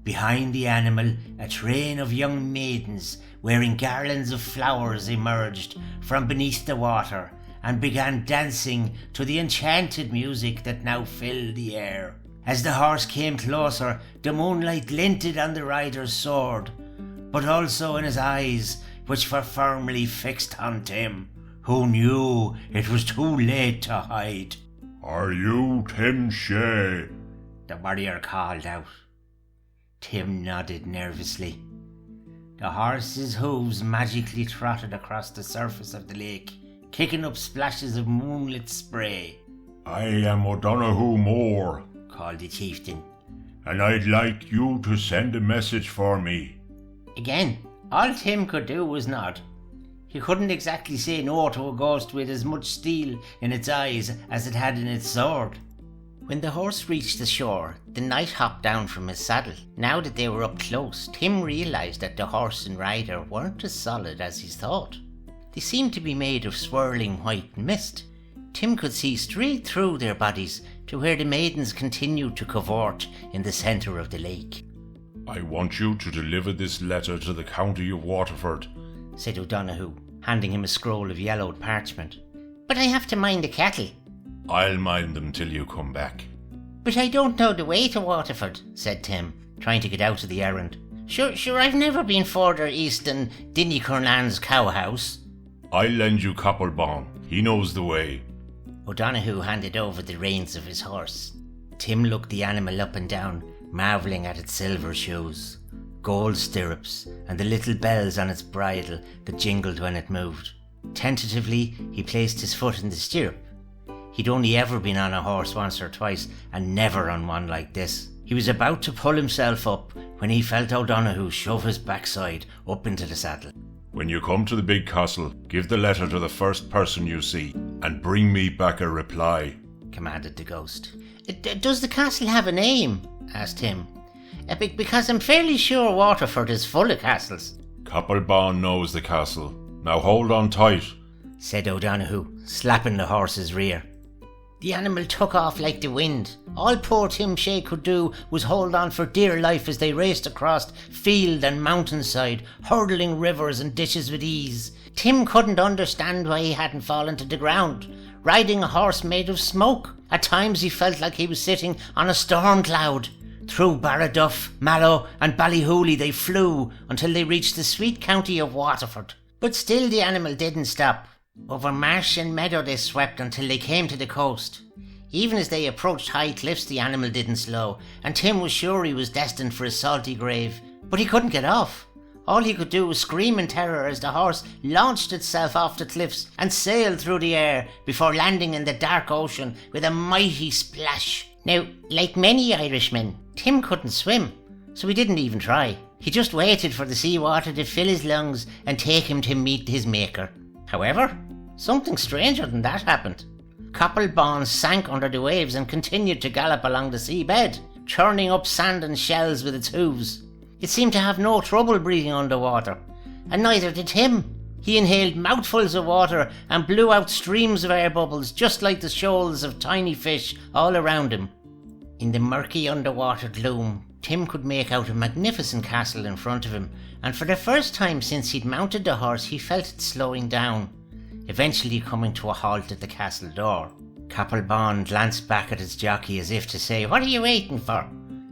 Speaker 5: Behind the animal, a train of young maidens wearing garlands of flowers emerged from beneath the water and began dancing to the enchanted music that now filled the air. As the horse came closer, the moonlight glinted on the rider's sword, but also in his eyes, which were firmly fixed on Tim, who knew it was too late to hide.
Speaker 2: "Are you Tim Shea?"
Speaker 5: the warrior called out. Tim nodded nervously. The horse's hooves magically trotted across the surface of the lake, kicking up splashes of moonlit spray.
Speaker 2: "I am O'Donoghue Moore,"
Speaker 5: called the chieftain,
Speaker 2: "and I'd like you to send a message for me."
Speaker 5: Again, all Tim could do was nod. He couldn't exactly say no to a ghost with as much steel in its eyes as it had in its sword. When the horse reached the shore, the knight hopped down from his saddle. Now that they were up close, Tim realised that the horse and rider weren't as solid as he thought. They seemed to be made of swirling white mist. Tim could see straight through their bodies to where the maidens continued to cavort in the centre of the lake.
Speaker 2: I want you to deliver this letter to the County of Waterford,
Speaker 5: said O'Donoghue, handing him a scroll of yellowed parchment. But I have to mind the cattle.
Speaker 2: I'll mind them till you come back.
Speaker 5: But I don't know the way to Waterford, said Tim, trying to get out of the errand. Sure, I've never been further east than Dinnycurnland's cowhouse.
Speaker 2: I'll lend you Copperbon. He knows the way.
Speaker 5: O'Donoghue handed over the reins of his horse. Tim looked the animal up and down, marvelling at its silver shoes, gold stirrups, and the little bells on its bridle that jingled when it moved. Tentatively, he placed his foot in the stirrup. He'd only ever been on a horse once or twice, and never on one like this. He was about to pull himself up when he felt O'Donoghue shove his backside up into the saddle.
Speaker 2: When you come to the big castle, give the letter to the first person you see, and bring me back a reply,
Speaker 5: commanded the ghost. Does the castle have a name? Asked Tim. Because I'm fairly sure Waterford is full of castles.
Speaker 2: Copperbon knows the castle. Now hold on tight,
Speaker 5: said O'Donoghue, slapping the horse's rear. The animal took off like the wind. All poor Tim Shea could do was hold on for dear life as they raced across field and mountainside, hurdling rivers and ditches with ease. Tim couldn't understand why he hadn't fallen to the ground, riding a horse made of smoke. At times he felt like he was sitting on a storm cloud. Through Barraduff, Mallow and Ballyhooly they flew until they reached the sweet county of Waterford. But still the animal didn't stop. Over marsh and meadow they swept until they came to the coast. Even as they approached high cliffs the animal didn't slow, and Tim was sure he was destined for a salty grave. But he couldn't get off. All he could do was scream in terror as the horse launched itself off the cliffs and sailed through the air before landing in the dark ocean with a mighty splash. Now, like many Irishmen, Tim couldn't swim, so he didn't even try. He just waited for the seawater to fill his lungs and take him to meet his maker. However, something stranger than that happened. Copperbon sank under the waves and continued to gallop along the seabed, churning up sand and shells with its hooves. It seemed to have no trouble breathing underwater, and neither did Tim. He inhaled mouthfuls of water and blew out streams of air bubbles just like the shoals of tiny fish all around him. In the murky underwater gloom, Tim could make out a magnificent castle in front of him, and for the first time since he'd mounted the horse he felt it slowing down, eventually coming to a halt at the castle door. Copperbon glanced back at his jockey as if to say, "What are you waiting for?"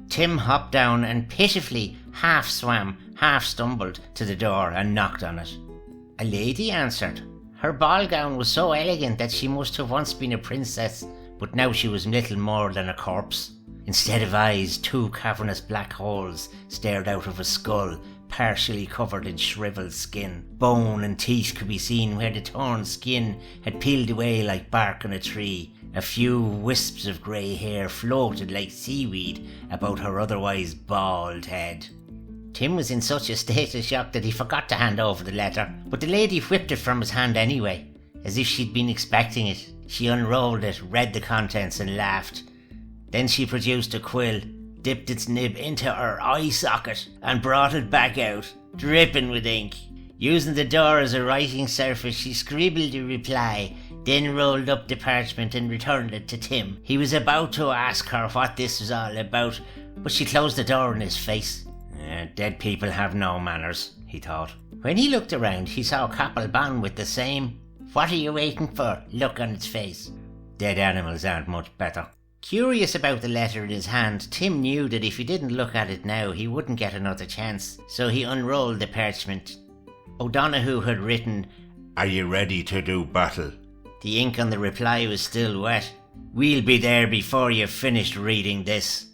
Speaker 5: Tim hopped down and pitifully half swam, half stumbled to the door and knocked on it. A lady answered. Her ball gown was so elegant that she must have once been a princess, but now she was little more than a corpse. Instead of eyes, two cavernous black holes stared out of a skull, partially covered in shriveled skin. Bone and teeth could be seen where the torn skin had peeled away like bark on a tree. A few wisps of grey hair floated like seaweed about her otherwise bald head. Tim was in such a state of shock that he forgot to hand over the letter, but the lady whipped it from his hand anyway, as if she'd been expecting it. She unrolled it, read the contents and laughed. Then she produced a quill, dipped its nib into her eye socket and brought it back out, dripping with ink. Using the door as a writing surface, she scribbled a reply, then rolled up the parchment and returned it to Tim. He was about to ask her what this was all about, but she closed the door in his face. Dead people have no manners, he thought. When he looked around, he saw Copperbon with the same "what are you waiting for" look on its face. Dead animals aren't much better. Curious about the letter in his hand, Tim knew that if he didn't look at it now, he wouldn't get another chance, so he unrolled the parchment. O'Donoghue had written,
Speaker 2: "Are you ready to do battle?"
Speaker 5: The ink on the reply was still wet. "We'll be there before you've finished reading this."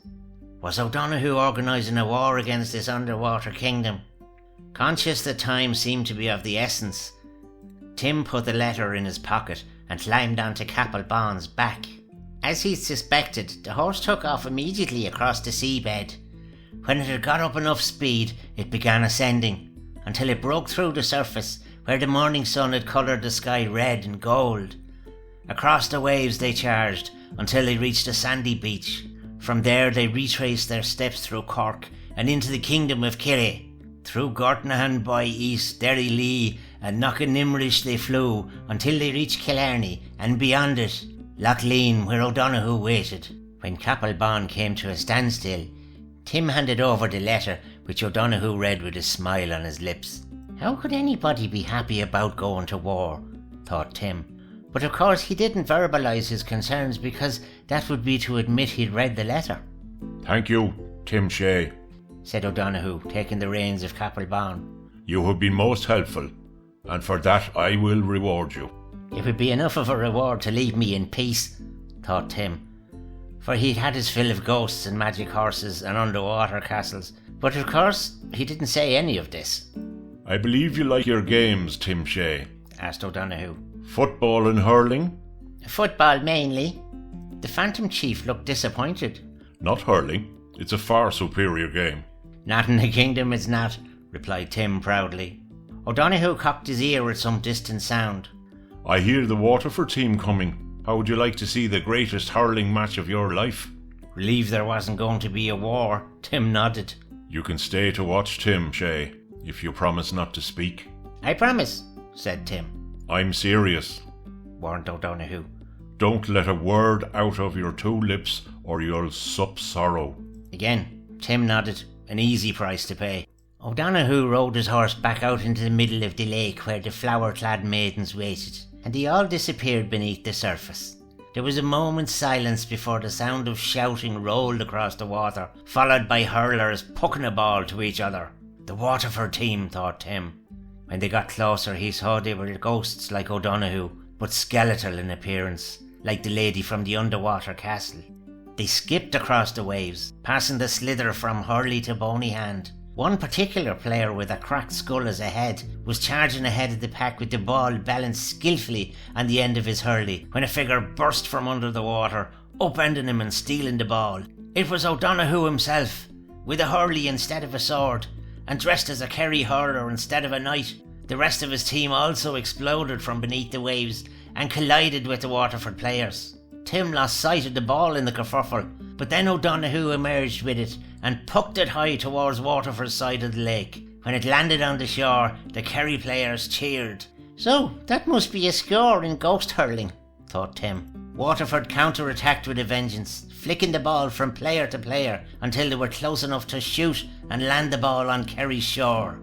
Speaker 5: Was O'Donoghue organising a war against this underwater kingdom? Conscious that time seemed to be of the essence, Tim put the letter in his pocket and climbed onto Copperbon's back. As he'd suspected, the horse took off immediately across the seabed. When it had got up enough speed, it began ascending, until it broke through the surface where the morning sun had coloured the sky red and gold. Across the waves they charged until they reached a sandy beach. From there they retraced their steps through Cork and into the kingdom of Eire, through Gortnahan by east, Derry Lee and knocking Nimrish they flew until they reached Killarney, and beyond it, Lochlean, where O'Donoghue waited. When Capelbon came to a standstill, Tim handed over the letter, which O'Donoghue read with a smile on his lips. How could anybody be happy about going to war, thought Tim. But of course he didn't verbalise his concerns because that would be to admit he'd read the letter.
Speaker 2: Thank you, Tim Shea,
Speaker 5: said O'Donoghue, taking the reins of Capelbon.
Speaker 2: You have been most helpful, and for that I will reward you.
Speaker 5: It would be enough of a reward to leave me in peace, thought Tim, for he'd had his fill of ghosts and magic horses and underwater castles. But of course he didn't say any of this.
Speaker 2: I believe you like your games, Tim Shea,
Speaker 5: asked O'Donoghue.
Speaker 2: Football and hurling?
Speaker 5: Football mainly. The Phantom Chief looked disappointed.
Speaker 2: Not hurling. It's a far superior game.
Speaker 5: Not in the kingdom it's not, replied Tim proudly. O'Donoghue cocked his ear at some distant sound.
Speaker 2: I hear the Waterford team coming. How would you like to see the greatest hurling match of your life?
Speaker 5: Relieved there wasn't going to be a war, Tim nodded.
Speaker 2: You can stay to watch, Tim Shea, if you promise not to speak.
Speaker 5: I promise, said Tim.
Speaker 2: I'm serious,
Speaker 5: warned O'Donoghue.
Speaker 2: Don't let a word out of your two lips or you'll sup sorrow.
Speaker 5: Again, Tim nodded, an easy price to pay. O'Donoghue rode his horse back out into the middle of the lake where the flower-clad maidens waited, and they all disappeared beneath the surface. There was a moment's silence before the sound of shouting rolled across the water, followed by hurlers pucking a ball to each other. The Waterford team, thought Tim. When they got closer, he saw they were ghosts like O'Donoghue, but skeletal in appearance, like the lady from the underwater castle. They skipped across the waves, passing the slither from Hurley to Bony Hand. One particular player with a cracked skull as a head was charging ahead of the pack with the ball balanced skillfully on the end of his hurley when a figure burst from under the water, upending him and stealing the ball. It was O'Donoghue himself, with a hurley instead of a sword, and dressed as a Kerry hurler instead of a knight. The rest of his team also exploded from beneath the waves and collided with the Waterford players. Tim lost sight of the ball in the kerfuffle, but then O'Donoghue emerged with it and pucked it high towards Waterford's side of the lake. When it landed on the shore, the Kerry players cheered. So, that must be a score in ghost hurling, thought Tim. Waterford counter-attacked with a vengeance, flicking the ball from player to player until they were close enough to shoot and land the ball on Kerry's shore.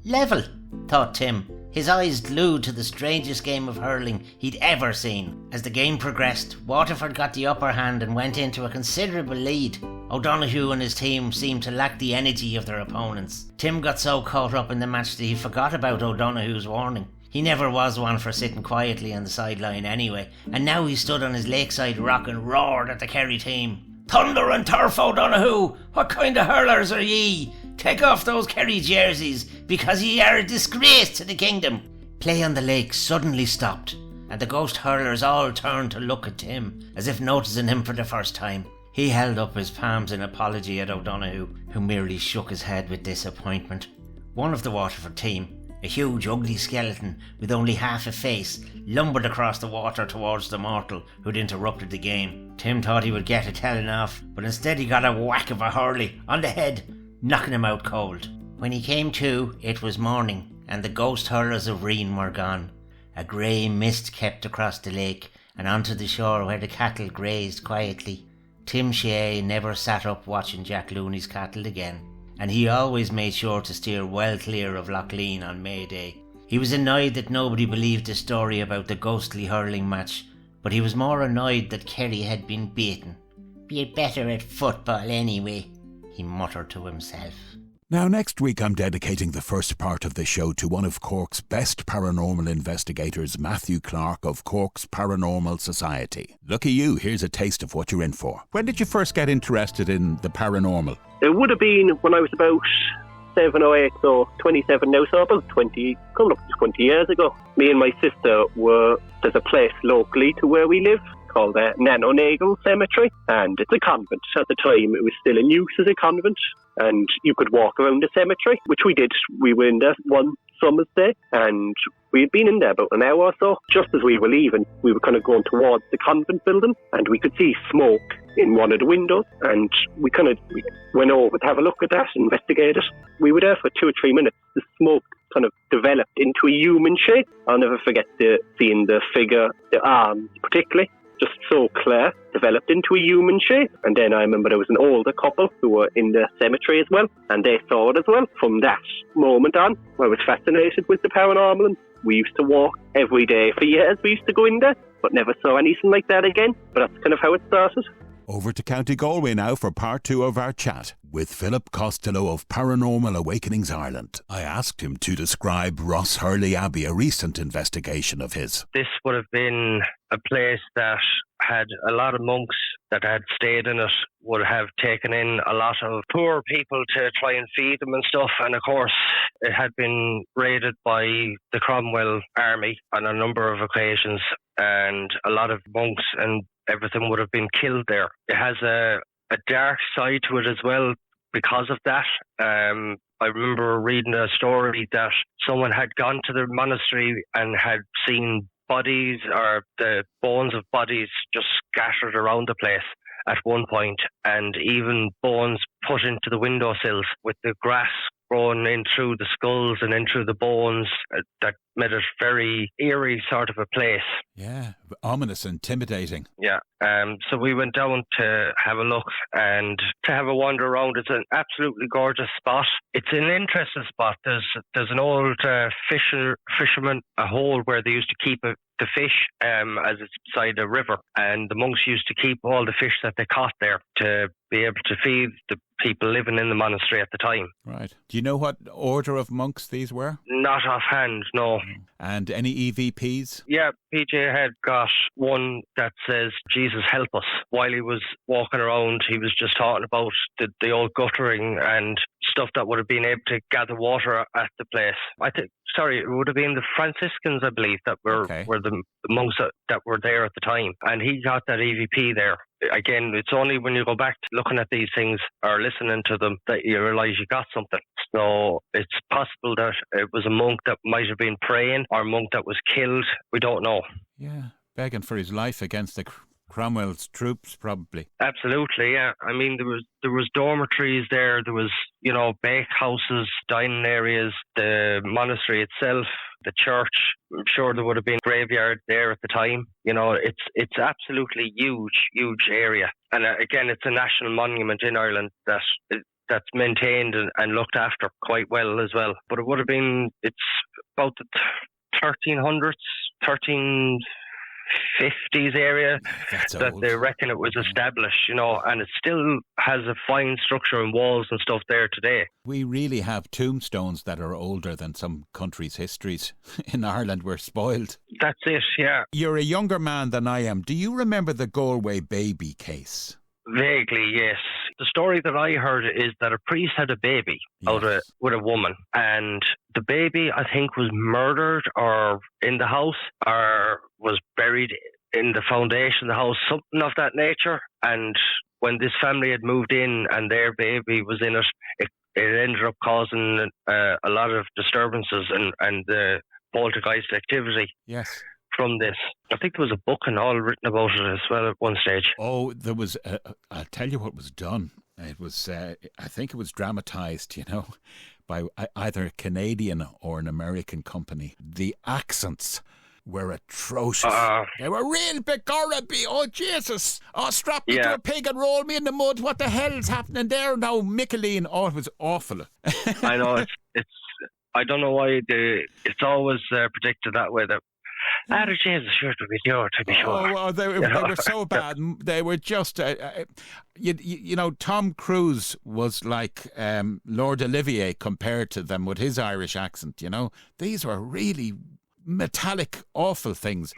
Speaker 5: Level, thought Tim, his eyes glued to the strangest game of hurling he'd ever seen. As the game progressed, Waterford got the upper hand and went into a considerable lead. O'Donoghue and his team seemed to lack the energy of their opponents. Tim got so caught up in the match that he forgot about O'Donoghue's warning. He never was one for sitting quietly on the sideline anyway, and now he stood on his lakeside rock and roared at the Kerry team. Thunder and turf, O'Donoghue! What kind of hurlers are ye? Take off those Kerry jerseys, because ye are a disgrace to the kingdom. Play on the lake suddenly stopped, and the ghost hurlers all turned to look at Tim, as if noticing him for the first time. He held up his palms in apology at O'Donoghue, who merely shook his head with disappointment. One of the Waterford team, a huge ugly skeleton with only half a face, lumbered across the water towards the mortal who'd interrupted the game. Tim thought he would get a telling off, but instead he got a whack of a hurley on the head, knocking him out cold. When he came to, it was morning, and the ghost hurlers of Reen were gone. A grey mist kept across the lake and onto the shore where the cattle grazed quietly. Tim Shea never sat up watching Jack Looney's cattle again, and he always made sure to steer well clear of Lochlean on May Day. He was annoyed that nobody believed the story about the ghostly hurling match, but he was more annoyed that Kerry had been beaten. Be better at football anyway, he muttered to himself.
Speaker 1: Now, next week I'm dedicating the first part of the show to one of Cork's best paranormal investigators, Matthew Clarke of Cork's Paranormal Society. Lucky you, here's a taste of what you're in for. When did you first get interested in the paranormal?
Speaker 6: It would have been when I was about 7 or 8, so 27 now, so about 20, coming up to 20 years ago. Me and my sister there's a place locally to where we live called Nano Nagle Cemetery, and it's a convent. At the time it was still in use as a convent, and you could walk around the cemetery, which we did. We were in there one summer's day, and we had been in there about an hour or so. Just as we were leaving, we were kind of going towards the convent building, and we could see smoke in one of the windows, and we went over to have a look at that, investigate it. We were there for 2 or 3 minutes. The smoke kind of developed into a human shape. I'll never forget seeing the figure, the arms particularly, just so clear, developed into a human shape. And then I remember there was an older couple who were in the cemetery as well, and they saw it as well. From that moment on, I was fascinated with the paranormal, and we used to walk every day for years. We used to go in there, but never saw anything like that again. But that's kind of how it started.
Speaker 1: Over to County Galway now for part 2 of our chat with Philip Costello of Paranormal Awakenings Ireland. I asked him to describe Ross Hurley Abbey, a recent investigation of his.
Speaker 7: This would have been a place that had a lot of monks that had stayed in it, would have taken in a lot of poor people to try and feed them and stuff. And of course, it had been raided by the Cromwell army on a number of occasions, and a lot of monks and everything would have been killed there. It has a dark side to it as well because of that. I remember reading a story that someone had gone to the monastery and had seen bodies, or the bones of bodies, just scattered around the place at one point, and even bones put into the windowsills with the grass growing in through the skulls and in through the bones. That made it very eerie sort of a place.
Speaker 1: Yeah, ominous, intimidating.
Speaker 7: Yeah. So we went down to have a look and to have a wander around. It's an absolutely gorgeous spot. It's an interesting spot. There's an old fisherman, a hole where they used to keep the fish as it's beside a river, and the monks used to keep all the fish that they caught there to be able to feed the people living in the monastery at the time.
Speaker 1: Right. Do you know what order of monks these were?
Speaker 7: Not offhand, no.
Speaker 1: And any EVPs?
Speaker 7: Yeah, PJ had got one that says, "Jesus help us." While he was walking around, he was just talking about the old guttering and stuff that would have been able to gather water at the place. It would have been the Franciscans, I believe, that were the monks that were there at the time. And he got that EVP there. Again, it's only when you go back to looking at these things or listening to them that you realise you got something. So it's possible that it was a monk that might have been praying, or a monk that was killed. We don't know.
Speaker 1: Yeah, begging for his life against the Cromwell's troops, probably.
Speaker 7: Absolutely, yeah. I mean, there was dormitories there. There was, bakehouses, dining areas, the monastery itself, the church. I'm sure there would have been a graveyard there at the time. It's absolutely huge area. And again, it's a national monument in Ireland that's maintained and looked after quite well as well. But it's about the 1300s, 1350s area that they reckon it was established, and it still has a fine structure and walls and stuff there today.
Speaker 1: We really have tombstones that are older than some countries' histories. In Ireland, we're spoiled.
Speaker 7: That's it, yeah.
Speaker 1: You're a younger man than I am. Do you remember the Galway baby case?
Speaker 7: Vaguely, yes. The story that I heard is that a priest had a baby with a woman, and the baby, I think, was murdered or in the house, or was buried in the foundation of the house, something of that nature. And when this family had moved in and their baby was in it, it ended up causing a lot of disturbances and poltergeist activity.
Speaker 1: Yes.
Speaker 7: From this. I think there was a book and all written about it as well at one stage.
Speaker 1: Oh, there was, I'll tell you what was done. It was, I think it was dramatised, by either a Canadian or an American company. The accents were atrocious. They were real Begorraby. Oh, Jesus. Oh, strap me to a pig and roll me in the mud. What the hell's happening there now, Mickeleen? Oh, it was awful.
Speaker 7: I know, it's I don't know why it's always predicted that way, that Jesus, sure to be sure.
Speaker 1: Oh, well, they were so bad. They were just, Tom Cruise was like Lord Olivier compared to them with his Irish accent, These were really metallic, awful things.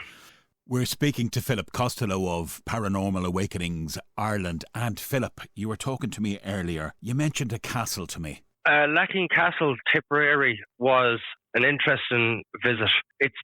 Speaker 1: We're speaking to Philip Costello of Paranormal Awakenings Ireland. And Philip, you were talking to me earlier. You mentioned a castle to me.
Speaker 7: Lacking Castle, Tipperary, was an interesting visit. It's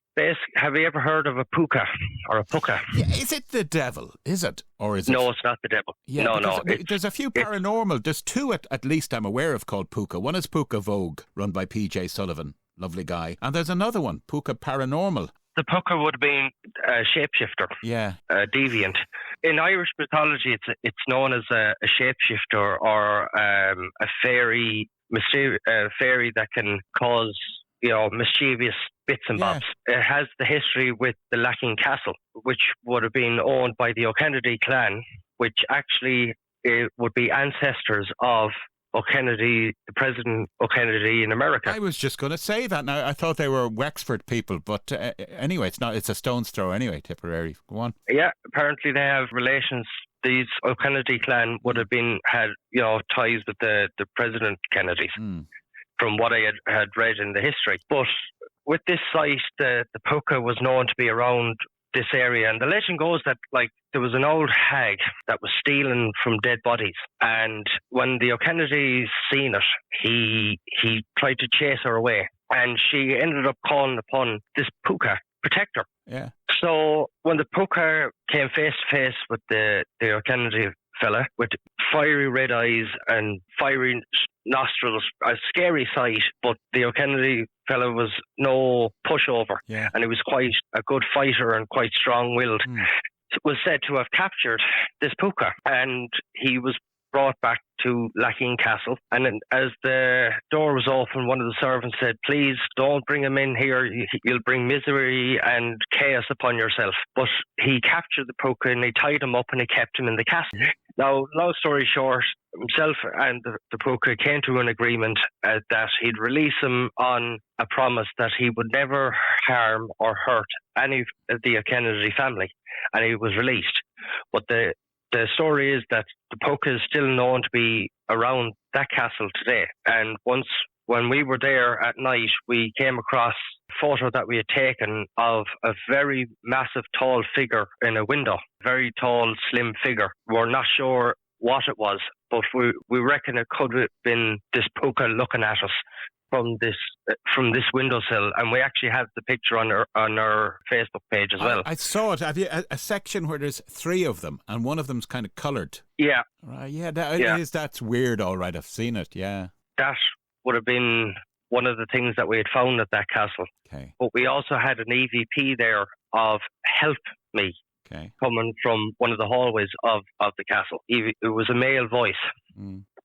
Speaker 7: have you ever heard of a puka or a puka?
Speaker 1: Yeah, is it the devil? Is it? Or is it?
Speaker 7: No, it's not the devil.
Speaker 1: Yeah,
Speaker 7: no.
Speaker 1: There's a few paranormal. There's two at least I'm aware of called Puka. One is Puka Vogue, run by PJ Sullivan. Lovely guy. And there's another one, Puka Paranormal.
Speaker 7: The puka would have been a shapeshifter.
Speaker 1: Yeah.
Speaker 7: A deviant. In Irish mythology, it's known as a shapeshifter or a fairy that can cause mischievous bits and bobs. It has the history with the Lacking Castle, which would have been owned by the O'Kennedy clan, which actually would be ancestors of O'Kennedy, the President O'Kennedy in America.
Speaker 1: I was just going to say that. Now, I thought they were Wexford people, but anyway, it's not. It's a stone's throw anyway, Tipperary. Go on.
Speaker 7: Yeah, apparently they have relations. These O'Kennedy clan would have had ties with the President Kennedys, from what I had read in the history. But with this site, the puka was known to be around this area, and the legend goes that there was an old hag that was stealing from dead bodies, and when the O'Kennedys seen it, he tried to chase her away, and she ended up calling upon this puka protector.
Speaker 1: Yeah.
Speaker 7: So when the puka came face to face with the O'Kennedy fella with fiery red eyes and fiery nostrils, a scary sight, but the O'Kennedy fella was no pushover, and he was quite a good fighter and quite strong-willed. Was said to have captured this puka, and he was brought back to Lacking Castle. And then, as the door was open, one of the servants said, "Please don't bring him in here. You'll bring misery and chaos upon yourself." But he captured the puka and he tied him up and he kept him in the castle. Now, long story short, himself and the puka came to an agreement that he'd release him on a promise that he would never harm or hurt any of the Kennedy family, and he was released. But the story is that the puka is still known to be around that castle today. And when we were there at night, we came across a photo that we had taken of a very massive, tall figure in a window. Very tall, slim figure. We're not sure what it was, but we reckon it could have been this puka looking at us from this windowsill, and we actually have the picture on our Facebook page as well.
Speaker 1: I saw it. Have you a section where there's 3 of them, and one of them's kind of coloured?
Speaker 7: Yeah.
Speaker 1: Right. Yeah. That's weird. All right. I've seen it. Yeah.
Speaker 7: That would have been one of the things that we had found at that castle.
Speaker 1: Okay.
Speaker 7: But we also had an EVP there of "Help Me."
Speaker 1: Okay.
Speaker 7: Coming from one of the hallways of the castle. It was a male voice.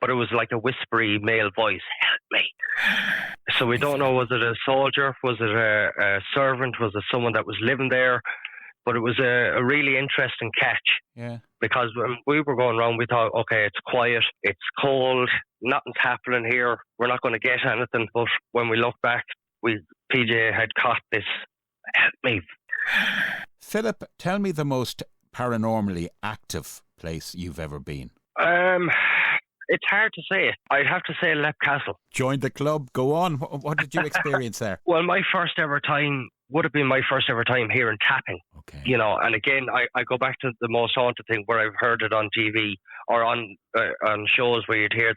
Speaker 7: But it was like a whispery male voice, "Help me." So we don't know, was it a soldier? Was it a servant? Was it someone that was living there? But it was a really interesting catch.
Speaker 1: Yeah.
Speaker 7: Because when we were going around, we thought, okay, it's quiet, it's cold, nothing's happening here, we're not going to get anything. But when we look back, PJ had caught this, "Help me."
Speaker 1: Philip, tell me the most paranormally active place you've ever been.
Speaker 7: It's hard to say. I'd have to say Leap Castle.
Speaker 1: Joined the club. Go on. What did you experience there?
Speaker 7: Well, my first ever time would have been my first ever time hearing tapping.
Speaker 1: Okay.
Speaker 7: And again, I go back to the most haunted thing where I've heard it on TV or on shows where you'd hear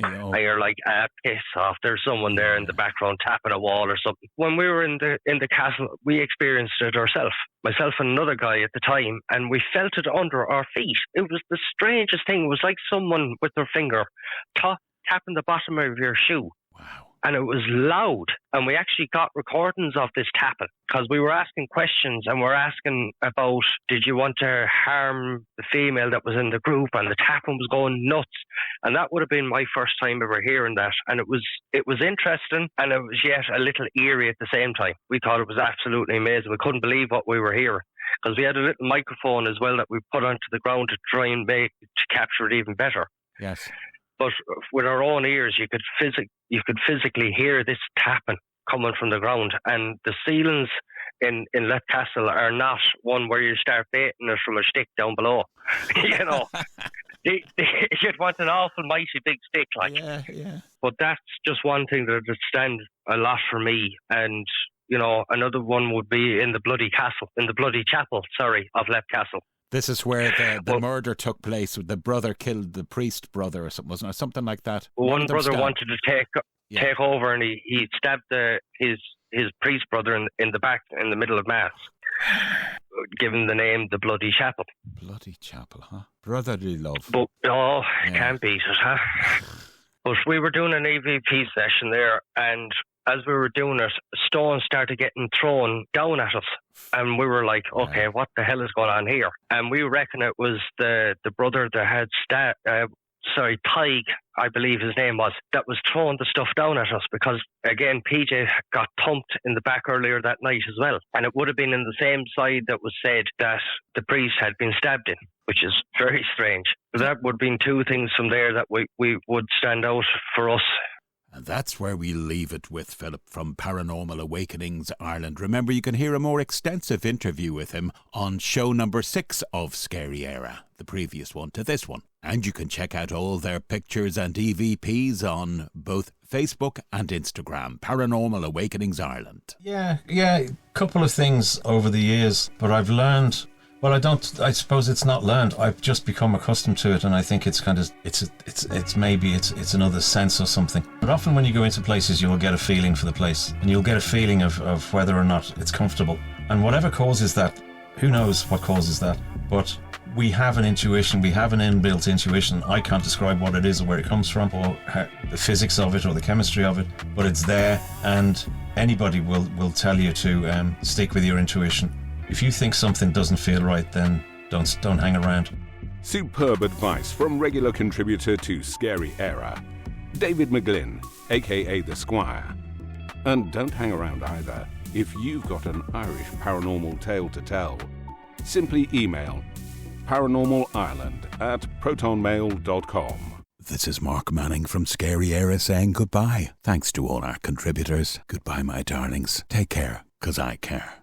Speaker 7: I hear like, piss off, there's someone there in the background tapping a wall or something. When we were in the castle, we experienced it ourselves, myself and another guy at the time, and we felt it under our feet. It was the strangest thing. It was like someone with their finger tapping the bottom of your shoe.
Speaker 1: Wow.
Speaker 7: And it was loud. And we actually got recordings of this tapping because we were asking questions and we're asking about, did you want to harm the female that was in the group? And the tapping was going nuts. And that would have been my first time ever hearing that. And it was interesting, and it was yet a little eerie at the same time. We thought it was absolutely amazing. We couldn't believe what we were hearing because we had a little microphone as well that we put onto the ground to try and capture it even better.
Speaker 1: Yes.
Speaker 7: But with our own ears, you could physically hear this tapping coming from the ground. And the ceilings in Leap Castle are not one where you start baiting it from a stick down below. You'd want an awful mighty big stick, like.
Speaker 1: Yeah.
Speaker 7: But that's just one thing that would stand a lot for me. And another one would be in the bloody chapel of Leap Castle.
Speaker 1: This is where the murder took place. The brother killed the priest brother or something, wasn't it? Something like that.
Speaker 7: One brother wanted to take over, and he stabbed his priest brother in the back in the middle of Mass, given the name the Bloody Chapel.
Speaker 1: Bloody Chapel, huh? Brotherly love.
Speaker 7: But can't beat it, huh? But we were doing an EVP session there, and as we were doing it, stones started getting thrown down at us. And we were like, okay, what the hell is going on here? And we reckon it was the brother that had Tig, I believe his name was, that was throwing the stuff down at us because, again, PJ got thumped in the back earlier that night as well. And it would have been in the same side that was said that the priest had been stabbed in, which is very strange. That would have been two things from there that we would stand out for us.
Speaker 1: And that's where we leave it with Philip from Paranormal Awakenings Ireland. Remember, you can hear a more extensive interview with him on show number 6 of Scary Eire, the previous one to this one. And you can check out all their pictures and EVPs on both Facebook and Instagram, Paranormal Awakenings Ireland.
Speaker 8: Yeah, a couple of things over the years, but I've learned... Well, I suppose it's not learned. I've just become accustomed to it, and I think it's kind of, it's maybe another sense or something. But often when you go into places, you'll get a feeling for the place, and you'll get a feeling of whether or not it's comfortable. And whatever causes that, who knows what causes that, but we have an intuition, we have an inbuilt intuition. I can't describe what it is or where it comes from or the physics of it or the chemistry of it, but it's there, and anybody will tell you to stick with your intuition. If you think something doesn't feel right, then don't hang around.
Speaker 9: Superb advice from regular contributor to Scary Eire, David McGlynn, aka the Squire. And don't hang around either. If you've got an Irish paranormal tale to tell, simply email paranormal.And@protonmail.com.
Speaker 1: This is Mark Manning from Scary Eire saying goodbye. Thanks to all our contributors. Goodbye, my darlings. Take care, 'cause I care.